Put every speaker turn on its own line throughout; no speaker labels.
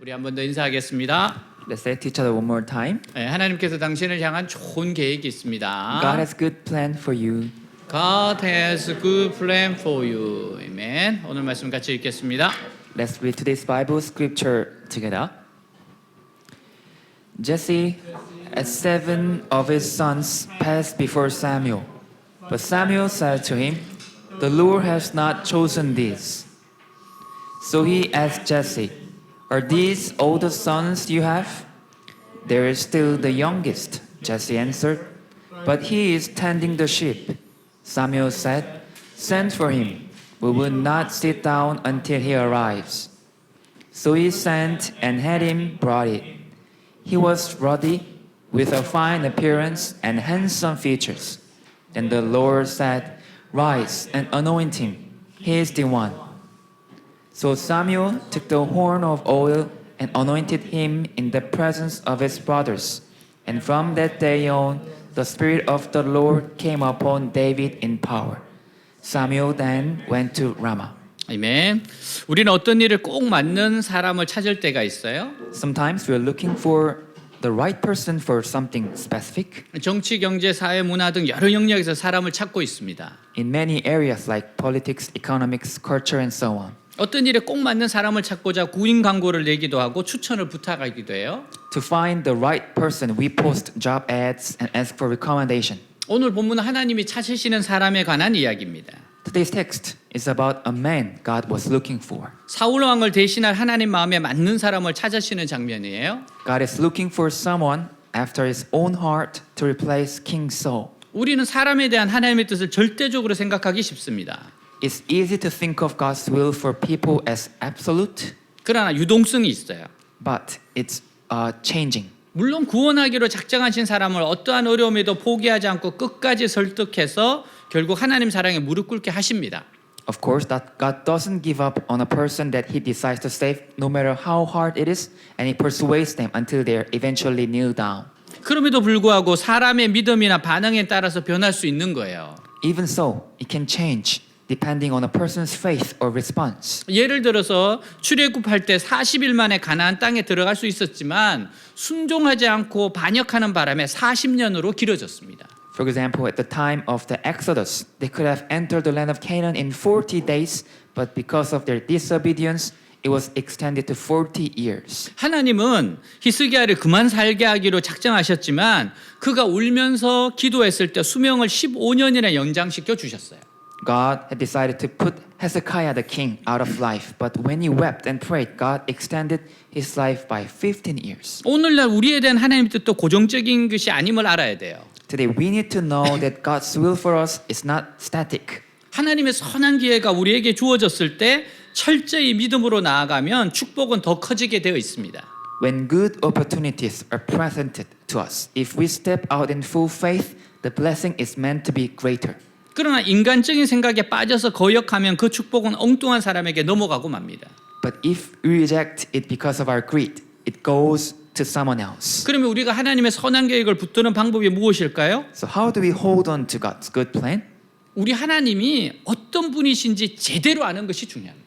우리 한 번 더 인사하겠습니다.
Let's say to each other one more time.
네, 하나님께서 당신을 향한 좋은 계획이 있습니다.
God has good plan for you.
God has good plan for you. 아멘. 오늘 말씀 같이 읽겠습니다.
Let's read today's Bible scripture together. Jesse, as 7 of his sons passed before Samuel, but Samuel said to him, "The Lord has not chosen these." So he asked Jesse, "Are these all the sons you have?" "There is still the youngest," Jesse answered, "but he is tending the sheep." Samuel said, "Send for him. We will not sit down until he arrives." So he sent and had him brought it. He was ruddy, with a fine appearance and handsome features. Then the Lord said, "Rise and anoint him. He is the one." So Samuel took the horn of oil and anointed him in the presence of his brothers. And from that day on, the Spirit of the Lord came upon David in power. Samuel then went to Ramah.
아멘. 우리는 어떤 일을 꼭 맞는 사람을 찾을 때가 있어요.
Sometimes we are looking for the right person for something specific.
정치, 경제, 사회, 문화 등 여러 영역에서 사람을 찾고 있습니다.
In many areas like politics, economics, culture, and so on.
어떤 일에 꼭 맞는 사람을 찾고자 구인 광고를 내기도 하고 추천을 부탁하기도 해요.
To find the right person, we post job ads and ask for recommendation.
오늘 본문은 하나님이 찾으시는 사람에 관한 이야기입니다.
Today's text is about a man God was looking for.
사울 왕을 대신할 하나님 마음에 맞는 사람을 찾으시는 장면이에요.
God is looking for someone after his own heart to replace King Saul.
우리는 사람에 대한 하나님의 뜻을 절대적으로 생각하기 쉽습니다.
It's easy to think of God's will for people as absolute,
그러나 유동성이 있어요.
but it's changing.
물론 구원하기로 작정하신 사람을 어떠한 어려움에도 포기하지 않고 끝까지 설득해서 결국 하나님 사랑에 무릎 꿇게 하십니다.
Of course, that God doesn't give up on a person that he decides to save, no matter how hard it is, and he persuades them until they eventually kneel down.
그럼에도 불구하고 사람의 믿음이나 반응에 따라서 변할 수 있는 거예요.
Even so, it can change depending on a person's faith or response.
예를 들어서 출애굽할 때 40일 만에 가나안 땅에 들어갈 수 있었지만 순종하지 않고 반역하는 바람에 40년으로 길어졌습니다.
For example, at the time of the Exodus, they could have entered the land of Canaan in 40 days, but because of their disobedience, it was extended to 40 years.
하나님은 히스기야를 그만 살게 하기로 작정하셨지만 그가 울면서 기도했을 때 수명을 15년이나 연장시켜 주셨어요.
God had decided to put Hezekiah the king out of life, but when he wept and prayed, God extended his life by 15 years.
오늘날 우리에 대한 하나님의 뜻도 고정적인 것이 아님을 알아야 돼요.
Today, we need to know that God's will for us is not static.
하나님의 선한 기회가 우리에게 주어졌을 때 철저히 믿음으로 나아가면 축복은 더 커지게 되어 있습니다.
When good opportunities are presented to us, if we step out in full faith, the blessing is meant to be greater.
그러나 인간적인 생각에 빠져서 거역하면 그 축복은 엉뚱한 사람에게 넘어가고 맙니다.
But if we reject it because of our greed, it goes to someone else.
그러면 우리가 하나님의 선한 계획을 붙드는 방법이 무엇일까요?
So how do we hold on to God's good plan?
우리 하나님이 어떤 분이신지 제대로 아는 것이 중요합니다.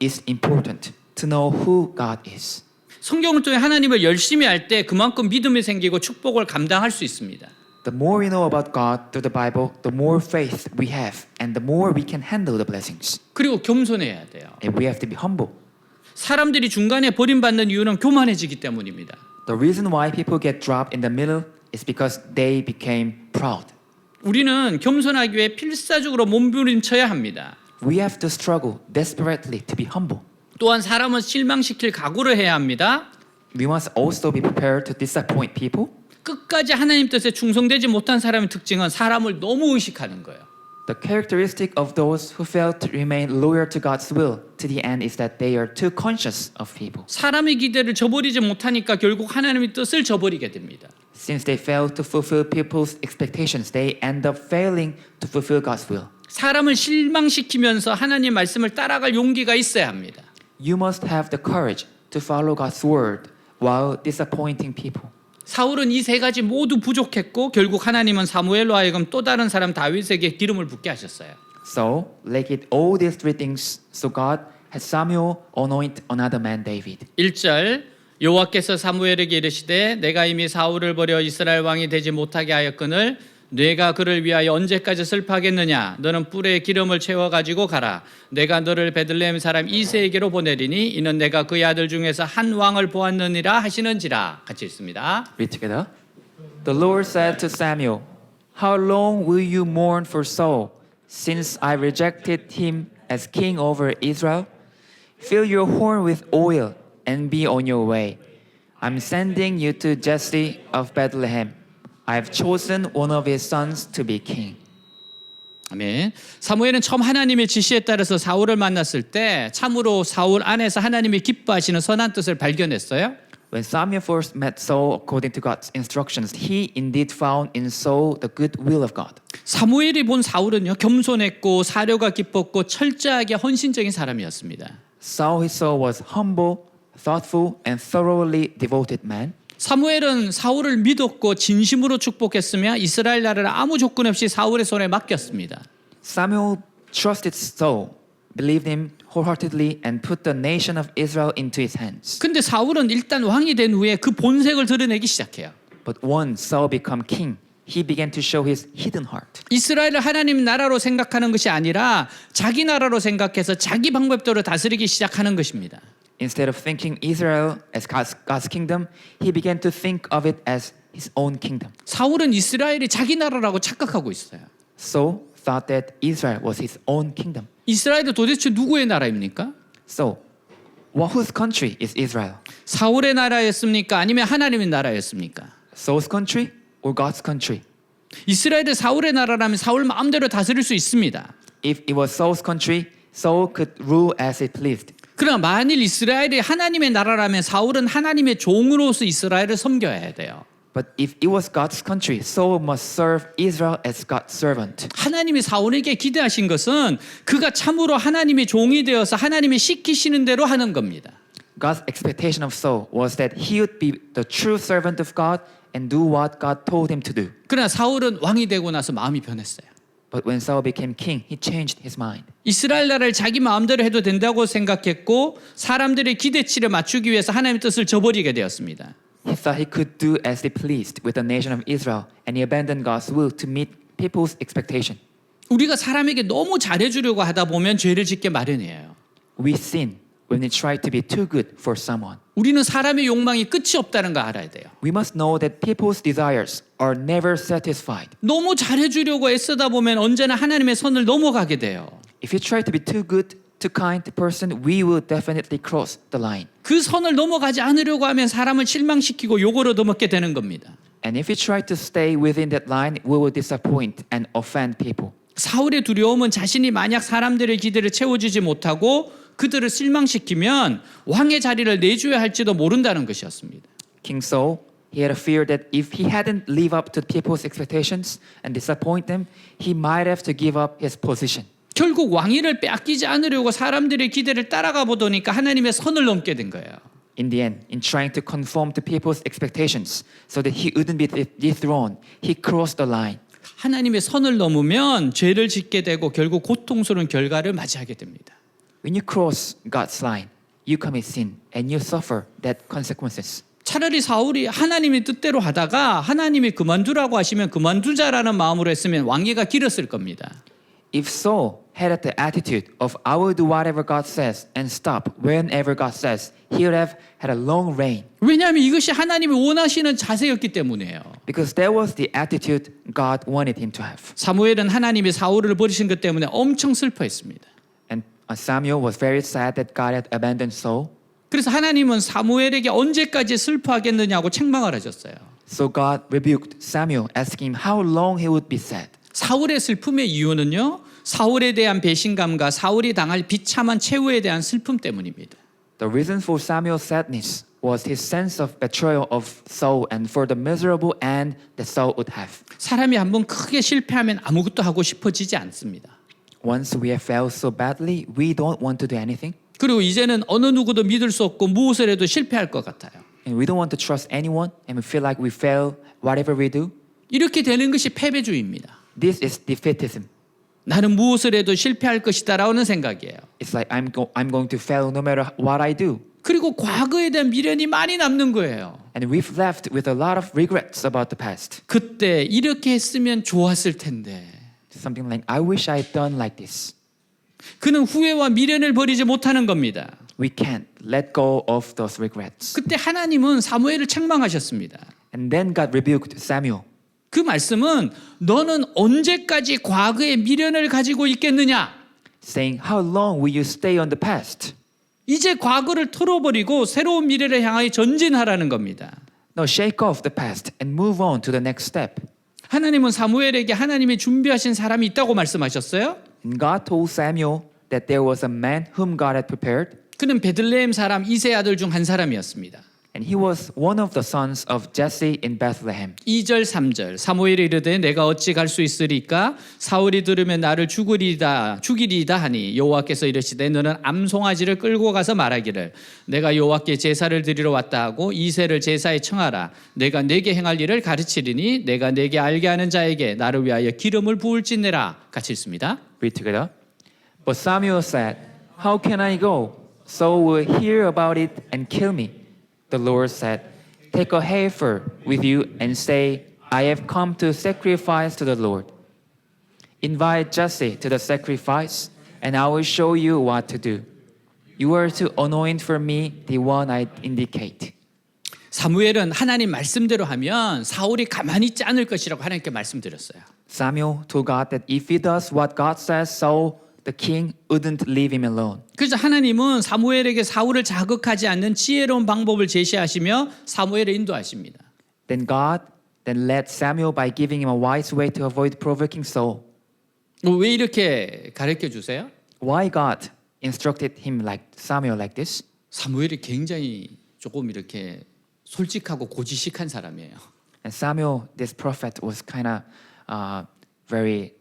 It's important to know who God is.
성경을 통해 하나님을 열심히 할 때 그만큼 믿음이 생기고 축복을 감당할 수 있습니다.
The more we know about God through the Bible, the more faith we have, and the more we can handle the blessings.
그리고 겸손해야 돼요.
And we have to be humble.
사람들이 중간에 버림받는 이유는 교만해지기 때문입니다.
The reason why people get dropped in the middle is because they became proud.
우리는 겸손하기 위해 필사적으로 몸부림쳐야 합니다.
We have to struggle desperately to be humble.
또한 사람은 실망시킬 각오를 해야 합니다.
We must also be prepared to disappoint people.
끝까지 하나님 뜻에 충성되지 못한 사람의 특징은 사람을 너무 의식하는 거예요.
The characteristic of those who fail to remain loyal to God's will to the end is that they are too conscious of people.
사람의 기대를 저버리지 못하니까 결국 하나님의 뜻을 저버리게 됩니다.
Since they fail to fulfill people's expectations, they end up failing to fulfill God's will.
사람을 실망시키면서 하나님 말씀을 따라갈 용기가 있어야 합니다.
You must have the courage to follow God's word while disappointing people.
사울은 이 세 가지 모두 부족했고 결국 하나님은 사무엘로 하여금 또 다른 사람 다윗에게 기름을 붓게 하셨어요.
So, like it all these three things, so God had Samuel anoint another man David.
1절 여호와께서 사무엘에게 이르시되 내가 이미 사울을 버려 이스라엘 왕이 되지 못하게 하였거늘 내가 그를 위하여 언제까지 슬퍼하겠느냐 너는 뿔에 기름을 채워 가지고 가라 내가 너를 베들레헴 사람 이새에게로 보내리니 이는 내가 그의 아들 중에서 한 왕을 보았느니라 하시는지라. 같이 읽습니다.
Read together. The Lord said to Samuel, How long will you mourn for Saul, since I rejected him as king over Israel? Fill your horn with oil and be on your way. I'm sending you to Jesse of Bethlehem. I have chosen one of his sons to be king.
아멘. 사무엘은 처음 하나님의 지시에 따라서 사울을 만났을 때 참으로 사울 안에서 하나님이 기뻐하시는 선한 뜻을 발견했어요.
When Samuel first met Saul according to God's instructions, he indeed found in Saul the good will of God.
사무엘이 본 사울은요 겸손했고 사려가 깊었고 철저하게 헌신적인 사람이었습니다.
Saul he saw was humble, thoughtful, and thoroughly devoted man.
사무엘은 사울을 믿었고 진심으로 축복했으며 이스라엘 나라를 아무 조건 없이 사울의 손에 맡겼습니다.
Samuel trusted Saul, believed him wholeheartedly, and put the nation of Israel into his hands.
근데 사울은 일단 왕이 된 후에 그 본색을 드러내기 시작해요.
But once Saul became king, he began to show his hidden heart.
이스라엘을 하나님 나라로 생각하는 것이 아니라 자기 나라로 생각해서 자기 방법대로 다스리기 시작하는 것입니다.
Instead of thinking Israel as God's kingdom, he began to think of it as his own kingdom.
사울은 이스라엘이 자기 나라라고 착각하고 있어요.
Saul thought that Israel was his own kingdom.
이스라엘은 도대체 누구의 나라입니까?
So, whose country is Israel?
사울의 나라였습니까? 아니면 하나님의 나라였습니까?
Saul's country or God's country?
이스라엘이 사울의 나라라면 사울 마음대로 다스릴 수 있습니다.
If it was Saul's country, Saul could rule as he pleased.
그러나 만일 이스라엘이 하나님의 나라라면 사울은 하나님의 종으로서 이스라엘을 섬겨야 돼요.
But if it was God's country, Saul must serve Israel as God's servant.
하나님이 사울에게 기대하신 것은 그가 참으로 하나님의 종이 되어서 하나님이 시키시는 대로 하는 겁니다.
God's expectation of Saul was that he would be the true servant of God and do what God told him to do.
그러나 사울은 왕이 되고 나서 마음이 변했어요.
But when Saul became king, he changed his mind.
이스라엘 나라를 자기 마음대로 해도 된다고 생각했고 사람들의 기대치를 맞추기 위해서 하나님의 뜻을 저버리게 되었습니다.
He thought he could do as he pleased with the nation of Israel, and he abandoned God's will to meet people's expectation.
우리가 사람에게 너무 잘해주려고 하다 보면 죄를 짓게 마련이에요.
We sin when we try to be too good for someone.
우리는 사람의 욕망이 끝이 없다는 거 알아야 돼요.
We must know that people's desires are never satisfied.
너무 잘해주려고 애쓰다 보면 언제나 하나님의 선을 넘어가게 돼요.
If you try to be too good, too kind person, we will definitely cross the line.
그 선을 넘어가지 않으려고 하면 사람을 실망시키고 욕을 얻어먹게 되는 겁니다.
And if we try to stay within that line, we will disappoint and offend people.
사울의 두려움은 자신이 만약 사람들의 기대를 채워주지 못하고 그들을 실망시키면 왕의 자리를 내줘야 할지도 모른다는 것이었습니다.
King Saul, he had a fear that if he hadn't lived up to people's expectations and disappoint them, he might have to give up his position.
결국 왕위를 빼앗기지 않으려고 사람들의 기대를 따라가 보더니까 하나님의 선을 넘게 된 거예요.
In the end, in trying to conform to people's expectations so that he wouldn't be dethroned, he crossed the line.
하나님의 선을 넘으면 죄를 짓게 되고 결국 고통스러운 결과를 맞이하게 됩니다.
When you cross God's line, you commit sin and you suffer that consequences.
차라리 사울이 하나님의 뜻대로 하다가 하나님이 그만두라고 하시면 그만두자라는 마음으로 했으면 왕위가 길었을 겁니다.
If Saul had the attitude of I will do whatever God says and stop whenever God says, he would have had a long reign.
왜냐하면 이것이 하나님이 원하시는 자세였기 때문이에요.
Because that was the attitude God wanted him to have.
사무엘은 하나님이 사울을 버리신 것 때문에 엄청 슬퍼했습니다.
And Samuel was very sad that God had abandoned Saul.
그래서 하나님은 사무엘에게 언제까지 슬퍼하겠느냐고 책망을 하셨어요.
So God rebuked Samuel, asking him how long he would be sad.
사울의 슬픔의 이유는요, 사울에 대한 배신감과 사울이 당할 비참한 최후에 대한 슬픔 때문입니다.
The reason for Samuel's sadness was his sense of betrayal of Saul and for the miserable end that Saul would have.
사람이 한번 크게 실패하면 아무것도 하고 싶어지지 않습니다.
Once we have failed so badly, we don't want to do anything.
그리고 이제는 어느 누구도 믿을 수 없고 무엇을 해도 실패할 것 같아요.
And we don't want to trust anyone and we feel like we fail whatever we do.
이렇게 되는 것이 패배주의입니다.
This is defeatism.
나는 무엇을 해도 실패할 것이다라는 생각이에요.
It's like I'm going to fail no matter what I do.
그리고 과거에 대한 미련이 많이 남는 거예요.
And we've left with a lot of regrets about the past.
그때 이렇게 했으면 좋았을 텐데.
Something like, I wish I had done like this.
그는 후회와 미련을 버리지 못하는 겁니다.
We can't let go of those regrets.
그때 하나님은 사무엘을 책망하셨습니다.
And then God rebuked Samuel.
그 말씀은 너는 언제까지 과거의 미련을 가지고 있겠느냐?
Saying, how long will you stay on the past?
이제 과거를 털어버리고 새로운 미래를 향하여 전진하라는 겁니다.
No, shake off the past and move on to the next step.
하나님은 사무엘에게 하나님이 준비하신 사람이 있다고 말씀하셨어요.
And God told Samuel that there was a man whom God had prepared.
그는 베들레헴 사람 이세 아들 중 한 사람이었습니다.
And he was one of the sons of Jesse in Bethlehem.
2절 3절 사무엘이 이르되 내가 어찌 갈 수 있으리까 사울이 들으면 나를 죽이리이다 하니 여호와께서 이르시되 너는 암송아지를 끌고 가서 말하기를 내가 여호와께 제사를 드리러 왔다 하고 이새를 제사에 청하라 내가 내게 행할 일을 가르치리니 내가 내게 알게 하는 자에게 나를 위하여 기름을 부을지내라. 같이 읽습니다.
Read together. But Samuel said, how can I go? Saul will hear about it and kill me. The Lord said, take a heifer with you and say, I have come to sacrifice to the Lord. Invite Jesse to the sacrifice, and I will show you what to do. You are to anoint for me the one I indicate.
사무엘은 하나님 말씀대로 하면 사울이 가만히 있지 않을 것이라고 하나님께 말씀드렸어요.
Samuel told God that if he does what God says, Saul, the king, wouldn't leave him alone.
그래서 하나님은 사무엘에게 사울을 자극하지 않는 지혜로운 방법을 제시하시며 사무엘을 인도하십니다.
Then God led Samuel by giving him a wise way to avoid provoking Saul.
왜 이렇게 가르쳐 주세요?
Why God instructed him like Samuel like this?
사무엘이 굉장히 조금 이렇게 솔직하고 고지식한 사람이에요.
And Samuel, this prophet, was kind of very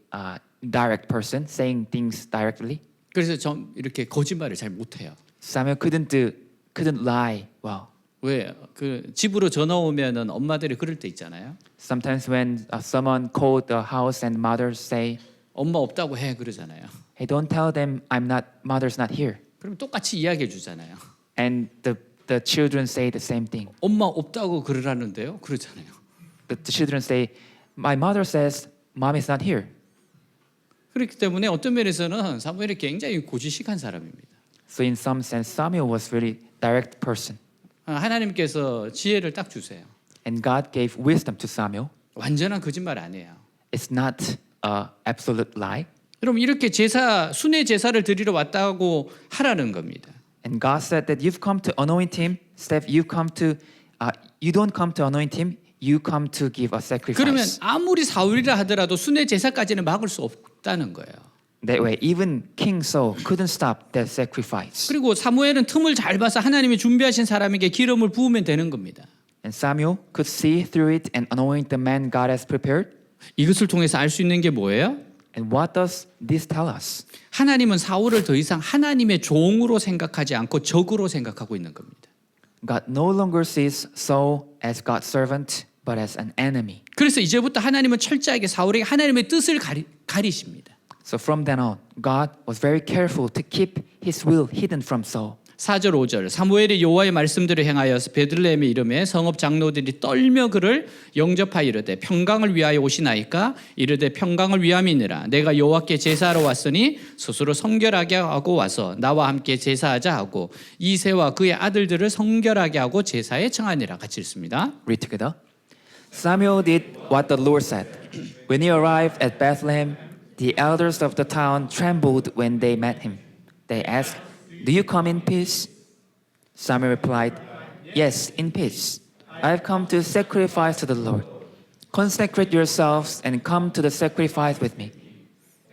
direct person, saying things directly.
그래서 좀 이렇게 거짓말을 잘 못해요.
Samuel couldn't lie well.
왜? 그 집으로 전화 오면은 엄마들이 그럴 때 있잖아요.
Sometimes when someone called the house and mothers say,
엄마 없다고 해 그러잖아요.
"Hey, don't tell them mother's not here."
그럼 똑같이 이야기해 주잖아요.
And the children say the same thing.
엄마 없다고 그러라는데요. 그러잖아요.
The children say, "My mother says mom is not here."
그렇기 때문에 어떤 면에서는 사무엘이 굉장히 고지식한 사람입니다.
So in some sense, Samuel was really direct person.
하나님께서 지혜를 딱 주세요.
And God gave wisdom to Samuel.
완전한 거짓말 아니에요.
It's not an absolute lie.
그럼 이렇게 순회 제사를 드리러 왔다고 하라는 겁니다.
And God said that you've come to anoint him. Instead, you don't come to anoint him. You come to give a
그러면
sacrifice.
아무리 사울이라 하더라도 순회 제사까지는 막을 수 없다는 거예요.
That way, even King Saul couldn't stop that sacrifice.
그리고 사무엘은 틈을 잘 봐서 하나님이 준비하신 사람에게 기름을 부으면 되는 겁니다.
And Samuel could see through it and anoint the man God has prepared.
이것을 통해서 알 수 있는 게 뭐예요?
And what does this tell us?
하나님은 사울을 더 이상 하나님의 종으로 생각하지 않고 적으로 생각하고 있는 겁니다.
God no longer sees Saul as God's servant, but as an enemy.
그래서 이제부터 하나님은 철저하게 사울에게 하나님의 뜻을 가리십니다.
So from then on, God was very careful to keep his will hidden from Saul.
4절 5절 사무엘이 여호와의 말씀대로 행하여서 베들레헴에 이르매 성읍 장로들이 떨며 그를 영접하여 이르되 평강을 위하여 오시나이까 이르되 평강을 위함이니라 내가 여호와께 제사하러 왔으니 스스로 성결하게 하고 와서 나와 함께 제사하자 하고 이새와 그의 아들들을 성결하게 하고 제사에 청하니라. 같이 읽습니다.
Read together. Samuel did what the Lord said. When he arrived at Bethlehem, the elders of the town trembled when they met him. They asked, "Do you come in peace?" Samuel replied, "Yes, in peace. I have come to sacrifice to the Lord. Consecrate yourselves and come to the sacrifice with me."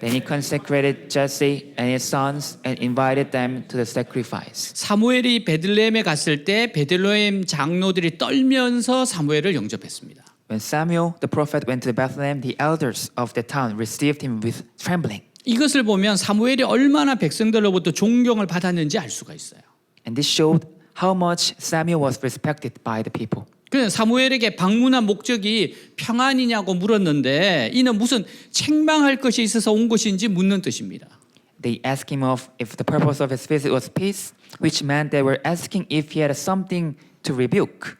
Then he consecrated Jesse and his sons and invited them to the sacrifice.
사무엘이 베들레헴에 갔을 때 베들레헴 장로들이 떨면서 사무엘을 영접했습니다.
When Samuel the prophet went to Bethlehem, the elders of the town received him with trembling.
이것을 보면 사무엘이 얼마나 백성들로부터 존경을 받았는지 알 수가 있어요.
And this showed how much Samuel was respected by the people.
그 사무엘에게 방문한 목적이 평안이냐고 물었는데 이는 무슨 책망할 것이 있어서 온 것인지 묻는 뜻입니다.
They asked him if the purpose of his visit was peace, which meant they were asking if he had something to rebuke.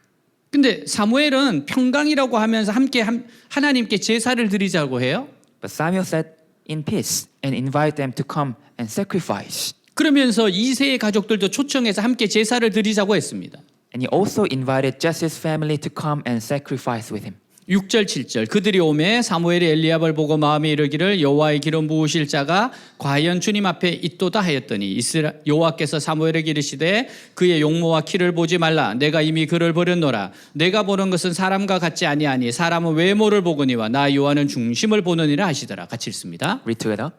근데 사무엘은 평강이라고 하면서 함께 하나님께 제사를 드리자고 해요.
But Samuel said, in peace, and invite them to come and sacrifice.
그러면서 이세의 가족들도 초청해서 함께 제사를 드리자고 했습니다.
And he also invited Jesse's family to come and sacrifice with him.
6절 7절 그들이 오매 사무엘이 엘리압을 보고 마음에 이르기를 여호와의 기름 부으실 자가 과연 주님 앞에 있도다 하였더니 여호와께서 사무엘에게 이르시되 그의 용모와 키를 보지 말라 내가 이미 그를 버렸노라 내가 보는 것은 사람과 같지 아니하니 사람은 외모를 보거니와 나 여호와는 중심을 보느니라 하시더라. 같이 읽습니다.
Read together.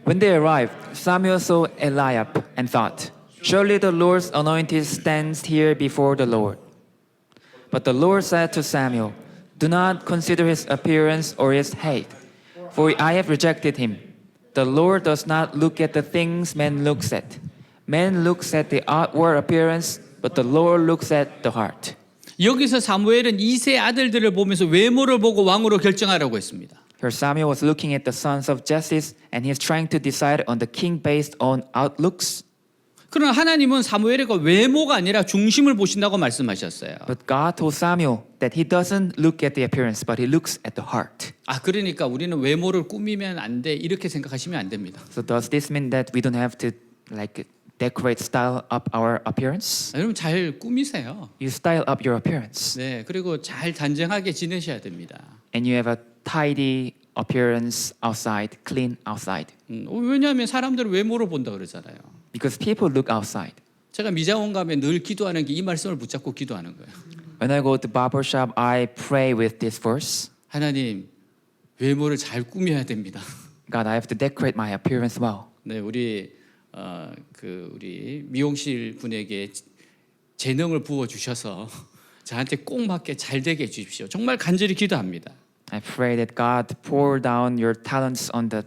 When they arrived, Samuel saw Eliab and thought, surely the Lord's anointed stands here before the Lord. But the Lord said to Samuel, do not consider his appearance or his height, for I have rejected him. The Lord does not look at the things man looks at. Man looks at the outward appearance, but the Lord looks at the heart.
여기서 사무엘은 이세 아들들을 보면서 외모를 보고 왕으로 결정하라고 했습니다.
Here Samuel was looking at the sons of Jesse, and he is trying to decide on the king based on outlooks.
그러나 하나님은 사무엘의 외모가 아니라 중심을 보신다고 말씀하셨어요.
But God told Samuel that he doesn't look at the appearance, but he looks at the heart.
그러니까 우리는 외모를 꾸미면 안 돼. 이렇게 생각하시면 안 됩니다.
So does this mean that we don't have to decorate, style up our appearance?
여러분 잘 꾸미세요.
You style up your appearance,
네, 그리고 잘 단정하게 지내셔야 됩니다.
and you have a tidy appearance outside, clean outside.
왜냐하면 사람들은 외모를 본다 그러잖아요.
Because people look outside.
제가 미장원 가면 늘 기도하는 게 이 말씀을 붙잡고 기도하는 거예요.
When I go to barber shop, I pray with this verse.
하나님, 외모를 잘 꾸며야 됩니다.
God, I have to decorate my appearance well.
네, 우리 미용실 분에게 재능을 부어 주셔서 저한테 꼭 맞게 잘 되게 해 주십시오. 정말 간절히 기도합니다.
I pray that God pour down your talents on the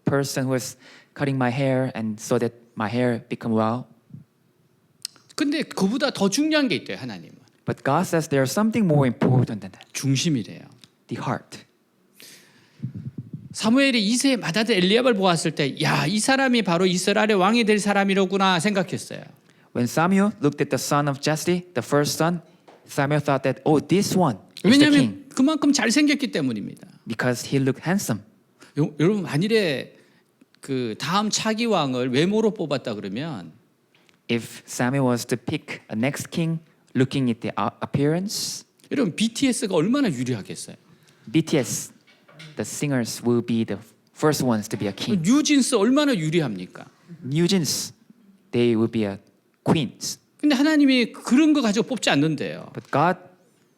person who is cutting my hair, and so that my hair become well.
근데 그보다 더 중요한 게 있대요, 하나님은.
But God says there's something more important than that.
중심이래요.
The heart.
사무엘이 이세의 맏아들 엘리압을 보았을 때, 야, 이 사람이 바로 이스라엘의 왕이 될 사람이로구나 생각했어요.
When Samuel looked at the son of Jesse, the first son, Samuel thought that, oh, this one is the king.
왜냐하면 그만큼 잘생겼기 때문입니다.
Because he looked handsome.
여러분 만일에 그 다음 차기 왕을 외모로 뽑았다 그러면
If Samuel was to pick a next king looking at the appearance,
여러분 BTS가 얼마나 유리하겠어요.
BTS, the singers will be the first ones to be a king.
뉴진스 얼마나 유리합니까?
New Jeans, they will be a queens.
근데 하나님이 그런 거 가지고 뽑지 않는데요.
But God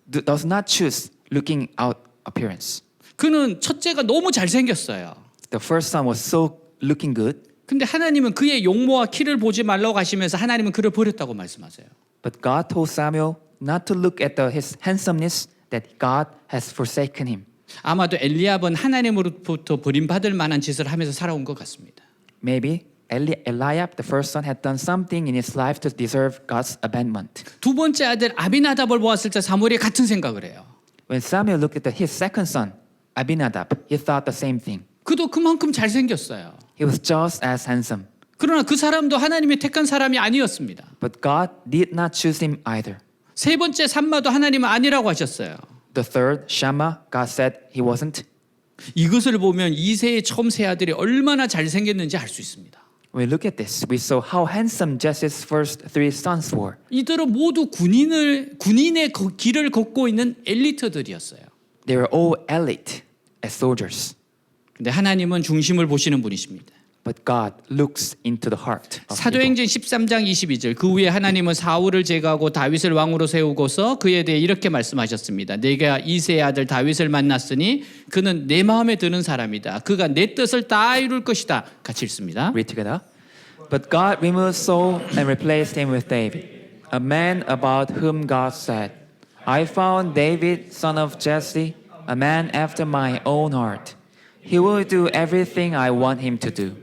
does not choose looking out appearance.
그는 첫째가 너무 잘생겼어요.
The first son was so looking good.
근데 하나님은 그의 용모와 키를 보지 말라고 하시면서 하나님은 그를 버렸다고 말씀하세요.
But God told Samuel not to look at his handsomeness, that God has forsaken him.
아마도 엘리압은 하나님으로부터 버림받을 만한 짓을 하면서 살아온 것 같습니다.
Maybe Eliab, the first son, had done something in his life to deserve God's abandonment.
두 번째 아들 아비나답을 보았을 때 사무엘이 같은 생각을 해요.
When Samuel looked at his second son, Abinadab, he thought the same thing.
그도 그만큼 잘생겼어요.
He was just as handsome.
그러나 그 사람도 하나님이 택한 사람이 아니었습니다.
But God did not choose him either.
세 번째 삼마도 하나님은 아니라고 하셨어요.
The third, Shammah, God said he wasn't.
이것을 보면 이세의 처음 세 아들이 얼마나 잘생겼는지 알 수 있습니다.
When we look at this, we saw how handsome Jesse's first three sons were.
이들은 모두 군인의 길을 걷고 있는 엘리트들이었어요.
They were all elite as soldiers.
근데 하나님은 중심을 보시는 분이십니다.
But God looks into the heart of people.
사도행전 13장 22절 그 후에 하나님은 사울을 제거하고 다윗을 왕으로 세우고서 그에 대해 이렇게 말씀하셨습니다. 내가 이새의 아들 다윗을 만났으니 그는 내 마음에 드는 사람이다. 그가 내 뜻을 다 이룰 것이다. 같이 읽습니다.
Read together. But God removed Saul and replaced him with David, a man about whom God said, I found David, son of Jesse, a man after my own heart. He will do everything I want him to do.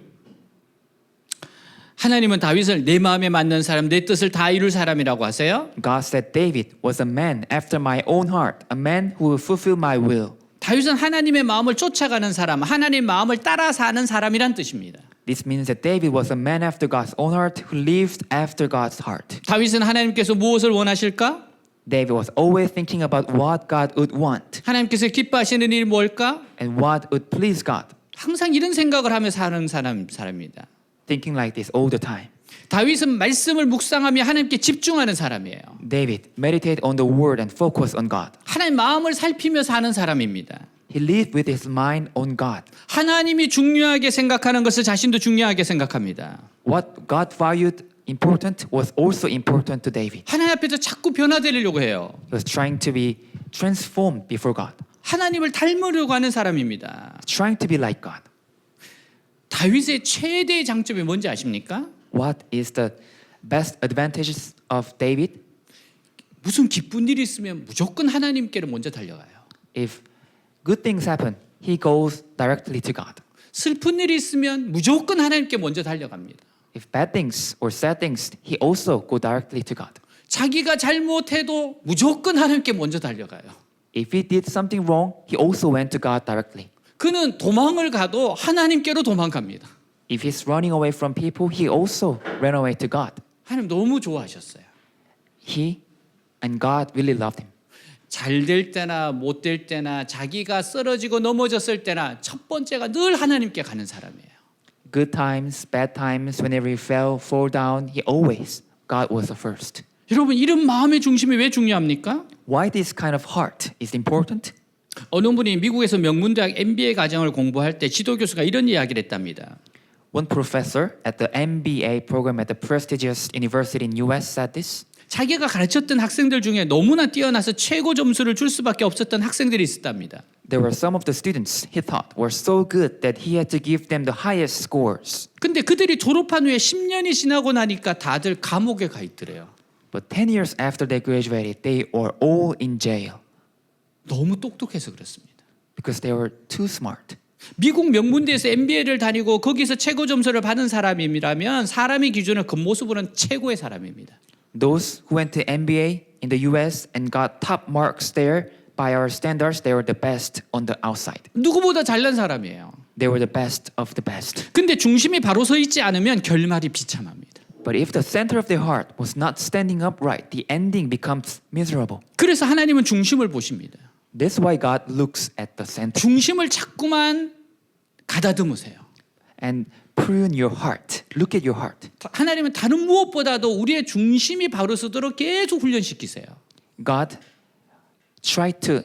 하나님은 다윗을 내 마음에 맞는 사람, 내 뜻을 다 이룰 사람이라고 하세요.
God said David was a man after my own heart, a man who will fulfill my will.
다윗은 하나님의 마음을 쫓아가는 사람, 하나님의 마음을 따라 사는 사람이란 뜻입니다.
This means that David was a man after God's own heart who lived after God's heart.
다윗은 하나님께서 무엇을 원하실까?
David was always thinking about what God would want
하나님께서 기뻐하시는 일이 뭘까?
and what would please God.
항상 이런 생각을 하며 사는 사람입니다.
Thinking like this all the time.
다윗은 말씀을 묵상하며 하나님께 집중하는 사람이에요.
David meditated on the word and focused on God.
하나님 마음을 살피며 사는 사람입니다.
He lived with his mind on God.
하나님이 중요하게 생각하는 것을 자신도 중요하게 생각합니다.
What God valued important was also important to David.
하나님 앞에서 자꾸 변화되려고 해요.
He was trying to be transformed before God,
하나님을 닮으려고 하는 사람입니다.
trying to be like God.
다윗의 최대의 장점이 뭔지 아십니까?
What is the best advantages of David?
무슨 기쁜 일이 있으면 무조건 하나님께로 먼저 달려가요.
If good things happen, he goes directly to God.
슬픈 일이 있으면 무조건 하나님께 먼저 달려갑니다.
If bad things or sad things, he also go directly to God.
자기가 잘못해도 무조건 하나님께 먼저 달려가요.
If he did something wrong, he also went to God directly.
그는 도망을 가도 하나님께로 도망갑니다.
If he's running away from people, he also ran away to God.
하나님 너무 좋아하셨어요.
He and God really loved him.
잘 될 때나 못 될 때나 자기가 쓰러지고 넘어졌을 때나 첫 번째가 늘 하나님께 가는 사람이에요.
Good times, bad times, whenever he fell, fall down, he always, God was the first.
여러분 이런 마음의 중심이 왜 중요합니까?
Why this kind of heart is important?
어느 분이 미국에서 명문대학 MBA 과정을 공부할 때 지도교수가 이런 이야기를 했답니다.
One professor at the MBA program at the prestigious university in US said this.
자기가 가르쳤던 학생들 중에 너무나 뛰어나서 최고 점수를 줄 수밖에 없었던 학생들이 있었답니다.
There were some of the students he thought were so good that he had to give them the highest scores.
근데 그들이 졸업한 후에 10년이 지나고 나니까 다들 감옥에 가 있더래요.
But 10 years after they graduated, they were all in jail
너무 똑똑해서 그렇습니다.
because they were too smart.
미국 명문대에서 MBA를 다니고 거기서 최고 점수를 받은 사람이라면 사람의 기준은 겉모습으로는 최고의 사람입니다.
Those who went to MBA in the US and got top marks there, by our standards, they were the best on the outside.
누구보다 잘난 사람이에요.
They were the best of the best.
근데 중심이 바로 서 있지 않으면 결말이 비참합니다.
But if the center of their heart was not standing upright, the ending becomes miserable.
그래서 하나님은 중심을 보십니다.
That's why God looks at the center
중심을 자꾸만 가다듬으세요.
and prune your heart. Look at your heart.
하나님은 다른 무엇보다도 우리의 중심이 바로 서도록 계속 훈련시키세요.
God tried to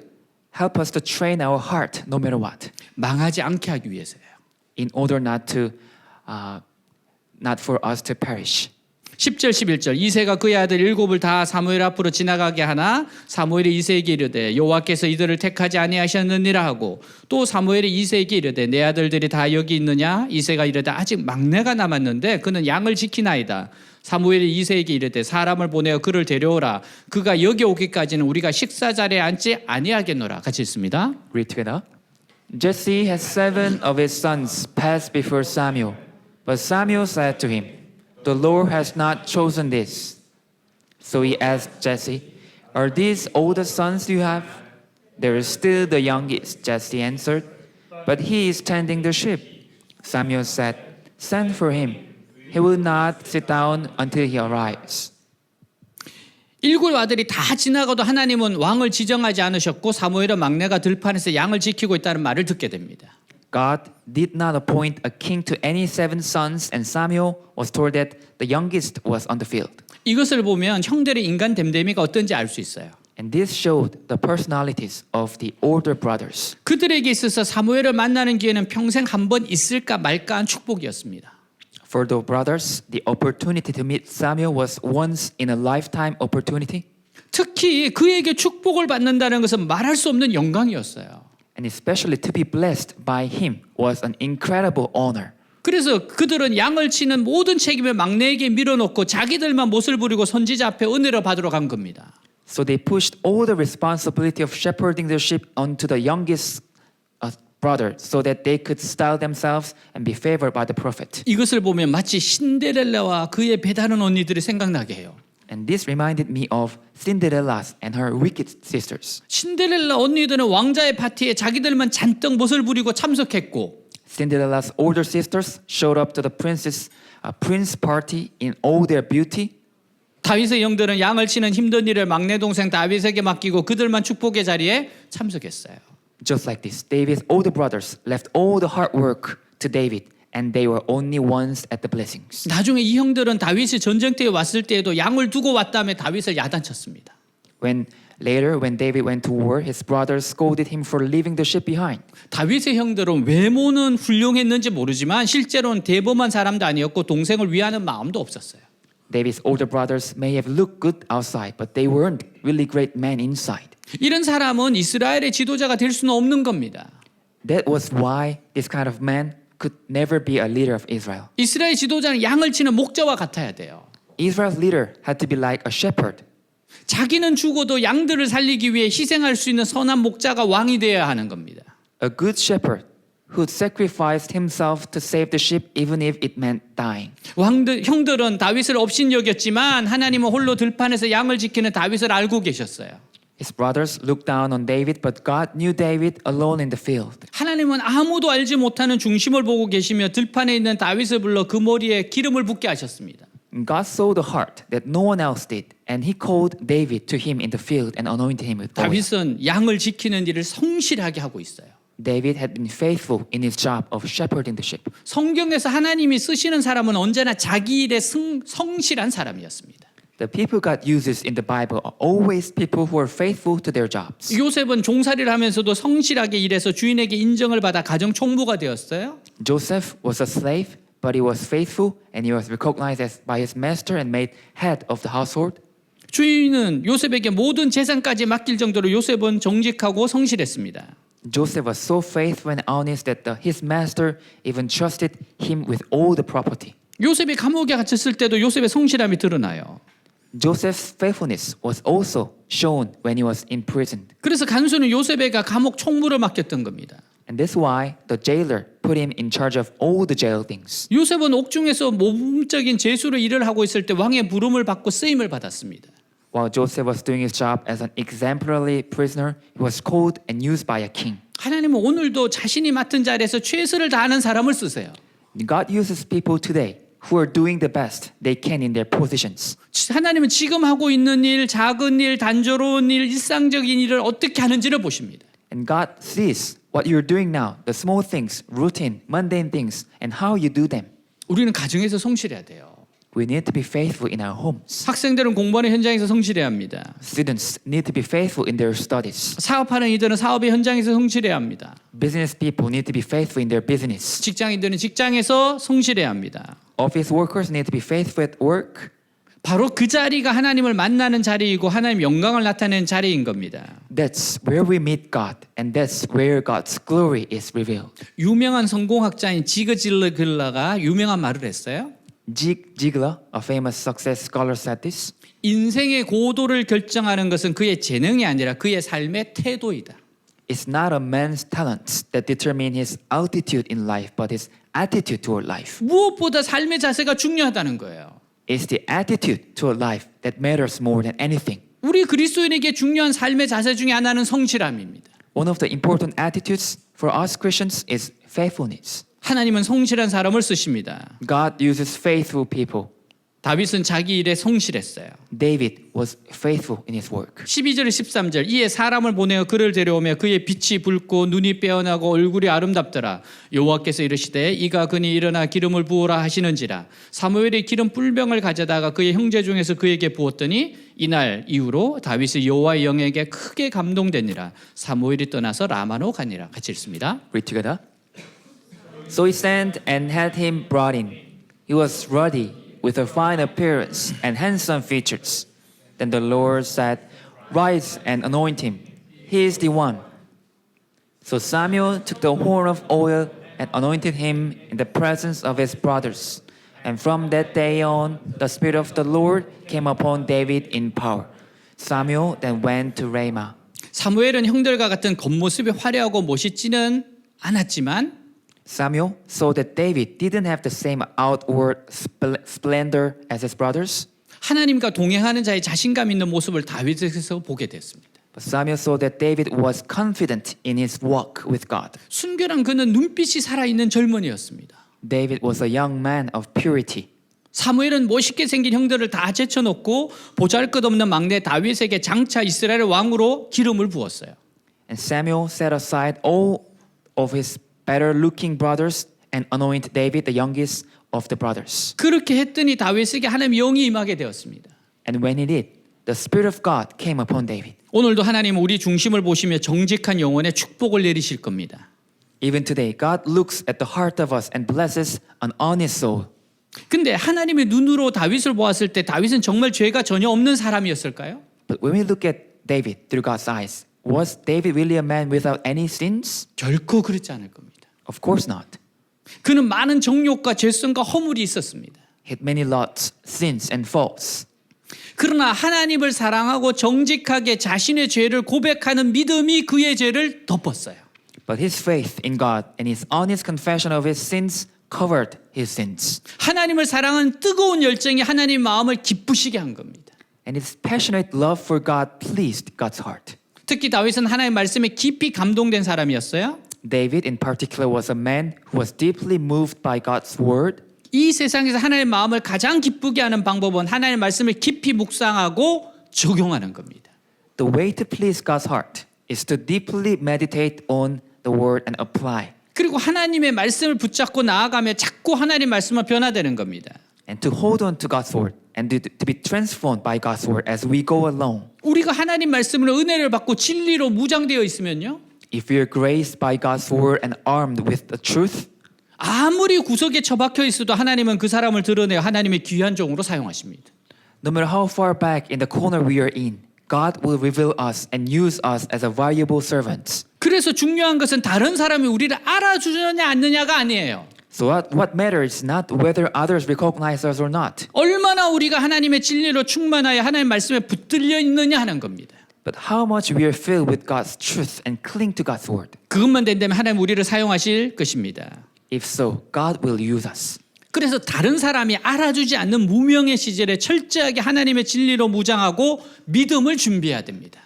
help us to train our heart no matter what,
망하지 않게 하기 위해서요.
in order not for us to perish.
10절 11절 이새가 그의 아들 일곱을 다 사무엘 앞으로 지나가게 하나 사무엘이 이새에게 이르되 여호와께서 이들을 택하지 아니하셨느니라 하고 또 사무엘이 이새에게 이르되 내 아들들이 다 여기 있느냐 이새가 이르되 아직 막내가 남았는데 그는 양을 지키나이다. 사무엘이 이새에게 이르되 사람을 보내어 그를 데려오라. 그가 여기 오기까지는 우리가 식사 자리에 앉지 아니하겠노라. 같이 읽습니다.
Read together. Jesse had 7 of his sons pass before Samuel, but Samuel said to him, "The Lord has not chosen this." So he asked Jesse, "Are these all the sons you have?" "There is still the youngest," Jesse answered, "but he is tending the sheep." Samuel said, "Send for him. He will not sit down until he arrives."
일곱 아들이 다 지나가도 하나님은 왕을 지정하지 않으셨고 사무엘은 막내가 들판에서 양을 지키고 있다는 말을 듣게 됩니다.
God did not appoint a king to any 7 sons, and Samuel was told that the youngest was on the field.
이것을 보면 형들의 인간 됨됨이가 어떤지 알 수 있어요.
And this showed the personalities of the older brothers.
그들에게 있어서 사무엘을 만나는 기회는 평생 한 번 있을까 말까한 축복이었습니다.
For the brothers, the opportunity to meet Samuel was once in a lifetime opportunity.
특히 그에게 축복을 받는다는 것은 말할 수 없는 영광이었어요.
And especially to be blessed by him was an incredible honor.
그래서 그들은 양을 치는 모든 책임을 막내에게 밀어놓고 자기들만 못을 부리고 선지자 앞에 은혜를 받으러 간 겁니다.
So they pushed all the responsibility of shepherding their sheep onto the youngest brother so that they could style themselves and be favored by the prophet.
이것을 보면 마치 신데렐라와 그의 배다른 언니들이 생각나게 해요.
And this reminded me of Cinderella and her wicked sisters.
신데렐라 언니들은 왕자의 파티에 자기들만 잔뜩 멋을 부리고 참석했고
Cinderella's older sisters showed up to the prince party in all their beauty.
다윗의 형들은 양을 치는 힘든 일을 막내 동생 다윗에게 맡기고 그들만 축복의 자리에 참석했어요.
Just like this, David's older brothers left all the hard work to David, and they were only ones at the blessings.
나중에 이 형들은 다윗이 전쟁터에 왔을 때에도 양을 두고 왔다며 다윗을 야단쳤습니다.
When David went to war, his brothers scolded him for leaving the ship behind.
다윗의 형들은 외모는 훌륭했는지 모르지만 실제로는 대범한 사람도 아니었고 동생을 위하는 마음도 없었어요.
David's older brothers may have looked good outside, but they weren't really great men inside.
이런 사람은 이스라엘의 지도자가 될 수는 없는 겁니다.
That was why this kind of man could never be a leader of Israel.
이스라엘 지도자는 양을 치는 목자와 같아야 돼요.
Israel's leader had to be like a shepherd.
자기는 죽어도 양들을 살리기 위해 희생할 수 있는 선한 목자가 왕이 되어야 하는 겁니다.
A good shepherd who sacrificed himself to save the sheep even if it meant dying.
형들은 다윗을 업신여겼지만 하나님은 홀로 들판에서 양을 지키는 다윗을 알고 계셨어요.
His brothers looked down on David, but God knew David alone in the field.
하나님은 아무도 알지 못하는 중심을 보고 계시며 들판에 있는 다윗을 불러 그 머리에 기름을 붓게 하셨습니다.
God saw the heart that no one else did, and he called David to him in the field and anointed him with oil.
다윗은 양을 지키는 일을 성실하게 하고 있어요.
David had been faithful in his job of shepherding the sheep.
성경에서 하나님이 쓰시는 사람은 언제나 자기 일에 성실한 사람이었습니다.
The people God uses in the Bible are always people who are faithful to their jobs.
요셉은 종살이를 하면서도 성실하게 일해서 주인에게 인정을 받아 가정 총무가 되었어요.
Joseph was a slave, but he was faithful and he was recognized by his master and made head of the household.
주인은 요셉에게 모든 재산까지 맡길 정도로 요셉은 정직하고 성실했습니다.
Joseph was so faithful and honest that his master even trusted him with all the property.
요셉이 감옥에 갇혔을 때도 요셉의 성실함이 드러나요.
Joseph's faithfulness was also shown when he was imprisoned.
그래서 간수는 요셉에게 감옥 총무를 맡겼던 겁니다.
And that's why the jailer put him in charge of all the jail things.
요셉은 옥중에서 모범적인 제수로 일을 하고 있을 때 왕의 부름을 받고 쓰임을 받았습니다.
While Joseph was doing his job as an exemplary prisoner, he was called and used by a king.
하나님은 오늘도 자신이 맡은 자리에서 최선을 다하는 사람을 쓰세요.
God uses people today who are doing the best they can in their positions.
하나님은 지금 하고 있는 일, 작은 일, 단조로운 일, 일상적인 일을 어떻게 하는지를 보십니다.
And God sees what you're doing now, the small things, routine, mundane things, and how you do them.
우리는 가정에서 성실해야 돼요.
We need to be faithful in our homes.
학생들은 공부하는 현장에서 성실해야 합니다.
Students need to be faithful in their studies.
사업하는 이들은 사업의 현장에서 성실해야 합니다.
Business people need to be faithful in their business.
직장인들은 직장에서 성실해야 합니다.
Office workers need to be faithful at work.
바로 그 자리가 하나님을 만나는 자리이고 하나님 영광을 나타내는 자리인 겁니다.
That's where we meet God, and that's where God's glory is revealed.
유명한 성공학자인 지그 질러글러가 유명한 말을 했어요.
Zig Ziglar, a famous success scholar, said this.
인생의 고도를 결정하는 것은 그의 재능이 아니라 그의 삶의 태도이다.
It's not a man's talents that determine his altitude in life, but his attitude toward life.
무엇보다 삶의 자세가 중요하다는 거예요.
It's the attitude toward life that matters more than anything.
우리 그리스도인에게 중요한 삶의 자세 중에 하나는 성실함입니다.
One of the important attitudes for us Christians is faithfulness.
하나님은 성실한 사람을 쓰십니다.
God uses faithful people.
다윗은 자기 일에 성실했어요.
David was faithful in his work.
12절 13절 이에 사람을 보내어 그를 데려오며 그의 빛이 붉고 눈이 빼어나고 얼굴이 아름답더라. 여호와께서 이르시되 이가 그니 일어나 기름을 부으라 하시는지라. 사무엘이 기름 뿔병을 가져다가 그의 형제 중에서 그에게 부었더니 이날 이후로 다윗이 여호와의 영에게 크게 감동되니라. 사무엘이 떠나서 라마로 가니라. 같이 읽습니다.
Read together. So he sent and had him brought in. He was ruddy, with a fine appearance and handsome features. Then the Lord said, Rise and anoint him. He is the one. So Samuel took the horn of oil and anointed him in the presence of his brothers. And from that day on, the Spirit of the Lord came upon David in power. Samuel then went to Ramah.
사무엘은 형들과 같은 겉모습이 화려하고 멋있지는 않았지만
Samuel saw that David didn't have the same outward splendor as his brothers.
하나님과 동행하는 자의 자신감 있는 모습을 다윗에게서 보게 됐습니다.
But Samuel saw that David was confident in his walk with God.
순결한 그는 눈빛이 살아있는 젊은이였습니다.
David was a young man of purity.
사무엘은 멋있게 생긴 형들을 다 제쳐놓고 보잘것없는 막내 다윗에게 장차 이스라엘 왕으로 기름을 부었어요.
And Samuel set aside all of his better-looking brothers and anointed David, the youngest of the brothers.
그렇게 했더니 다윗에게 하나님의 영이 임하게 되었습니다.
And when he did, the Spirit of God came upon David.
오늘도 하나님은 우리 중심을 보시며 정직한 영혼에 축복을 내리실 겁니다.
Even today, God looks at the heart of us and blesses an honest soul.
근데 하나님의 눈으로 다윗을 보았을 때 다윗은 정말 죄가 전혀 없는 사람이었을까요?
But when we look at David through God's eyes, was David really a man without any sins?
결코 그렇지 않을 겁니다.
Of course not.
그는 많은 정욕과 죄성과 허물이 있었습니다.
He had many lots, sins and faults.
그러나 하나님을 사랑하고 정직하게 자신의 죄를 고백하는 믿음이 그의 죄를 덮었어요.
But his faith in God and his honest confession of his sins covered his sins.
하나님을 사랑하는 뜨거운 열정이 하나님의 마음을 기쁘시게 한 겁니다.
And his passionate love for God pleased God's heart.
특히 다윗은 하나님의 말씀에 깊이 감동된 사람이었어요.
David in particular was a man who was deeply moved by God's word.
이 세상에서 하나님의 마음을 가장 기쁘게 하는 방법은 하나님의 말씀을 깊이 묵상하고 적용하는 겁니다.
The way to please God's heart is to deeply meditate on the word and apply.
그리고 하나님의 말씀을 붙잡고 나아가며 자꾸 하나님의 말씀을 변화되는 겁니다.
And to hold on to God's word and to be transformed by God's word as we go along.
우리가 하나님 말씀으로 은혜를 받고 진리로 무장되어 있으면요.
If we are graced by God's word and armed with the truth,
아무리 구석에 처박혀 있어도 하나님은 그 사람을 드러내어 하나님의 귀한 종으로 사용하십니다.
no matter how far back in the corner we are in, God will reveal us and use us as a valuable servants.
그래서 중요한 것은 다른 사람이 우리를 알아주느냐 않느냐가 아니에요.
So what matters is not whether others recognize us or not,
얼마나 우리가 하나님의 진리로 충만하여 하나님의 말씀에 붙들려 있느냐 하는 겁니다.
but how much we are filled with God's truth and cling to God's word.
그것만 된다면 하나님 우리를 사용하실 것입니다.
If so, God will use us.
그래서 다른 사람이 알아주지 않는 무명의 시절에 철저하게 하나님의 진리로 무장하고 믿음을 준비해야 됩니다.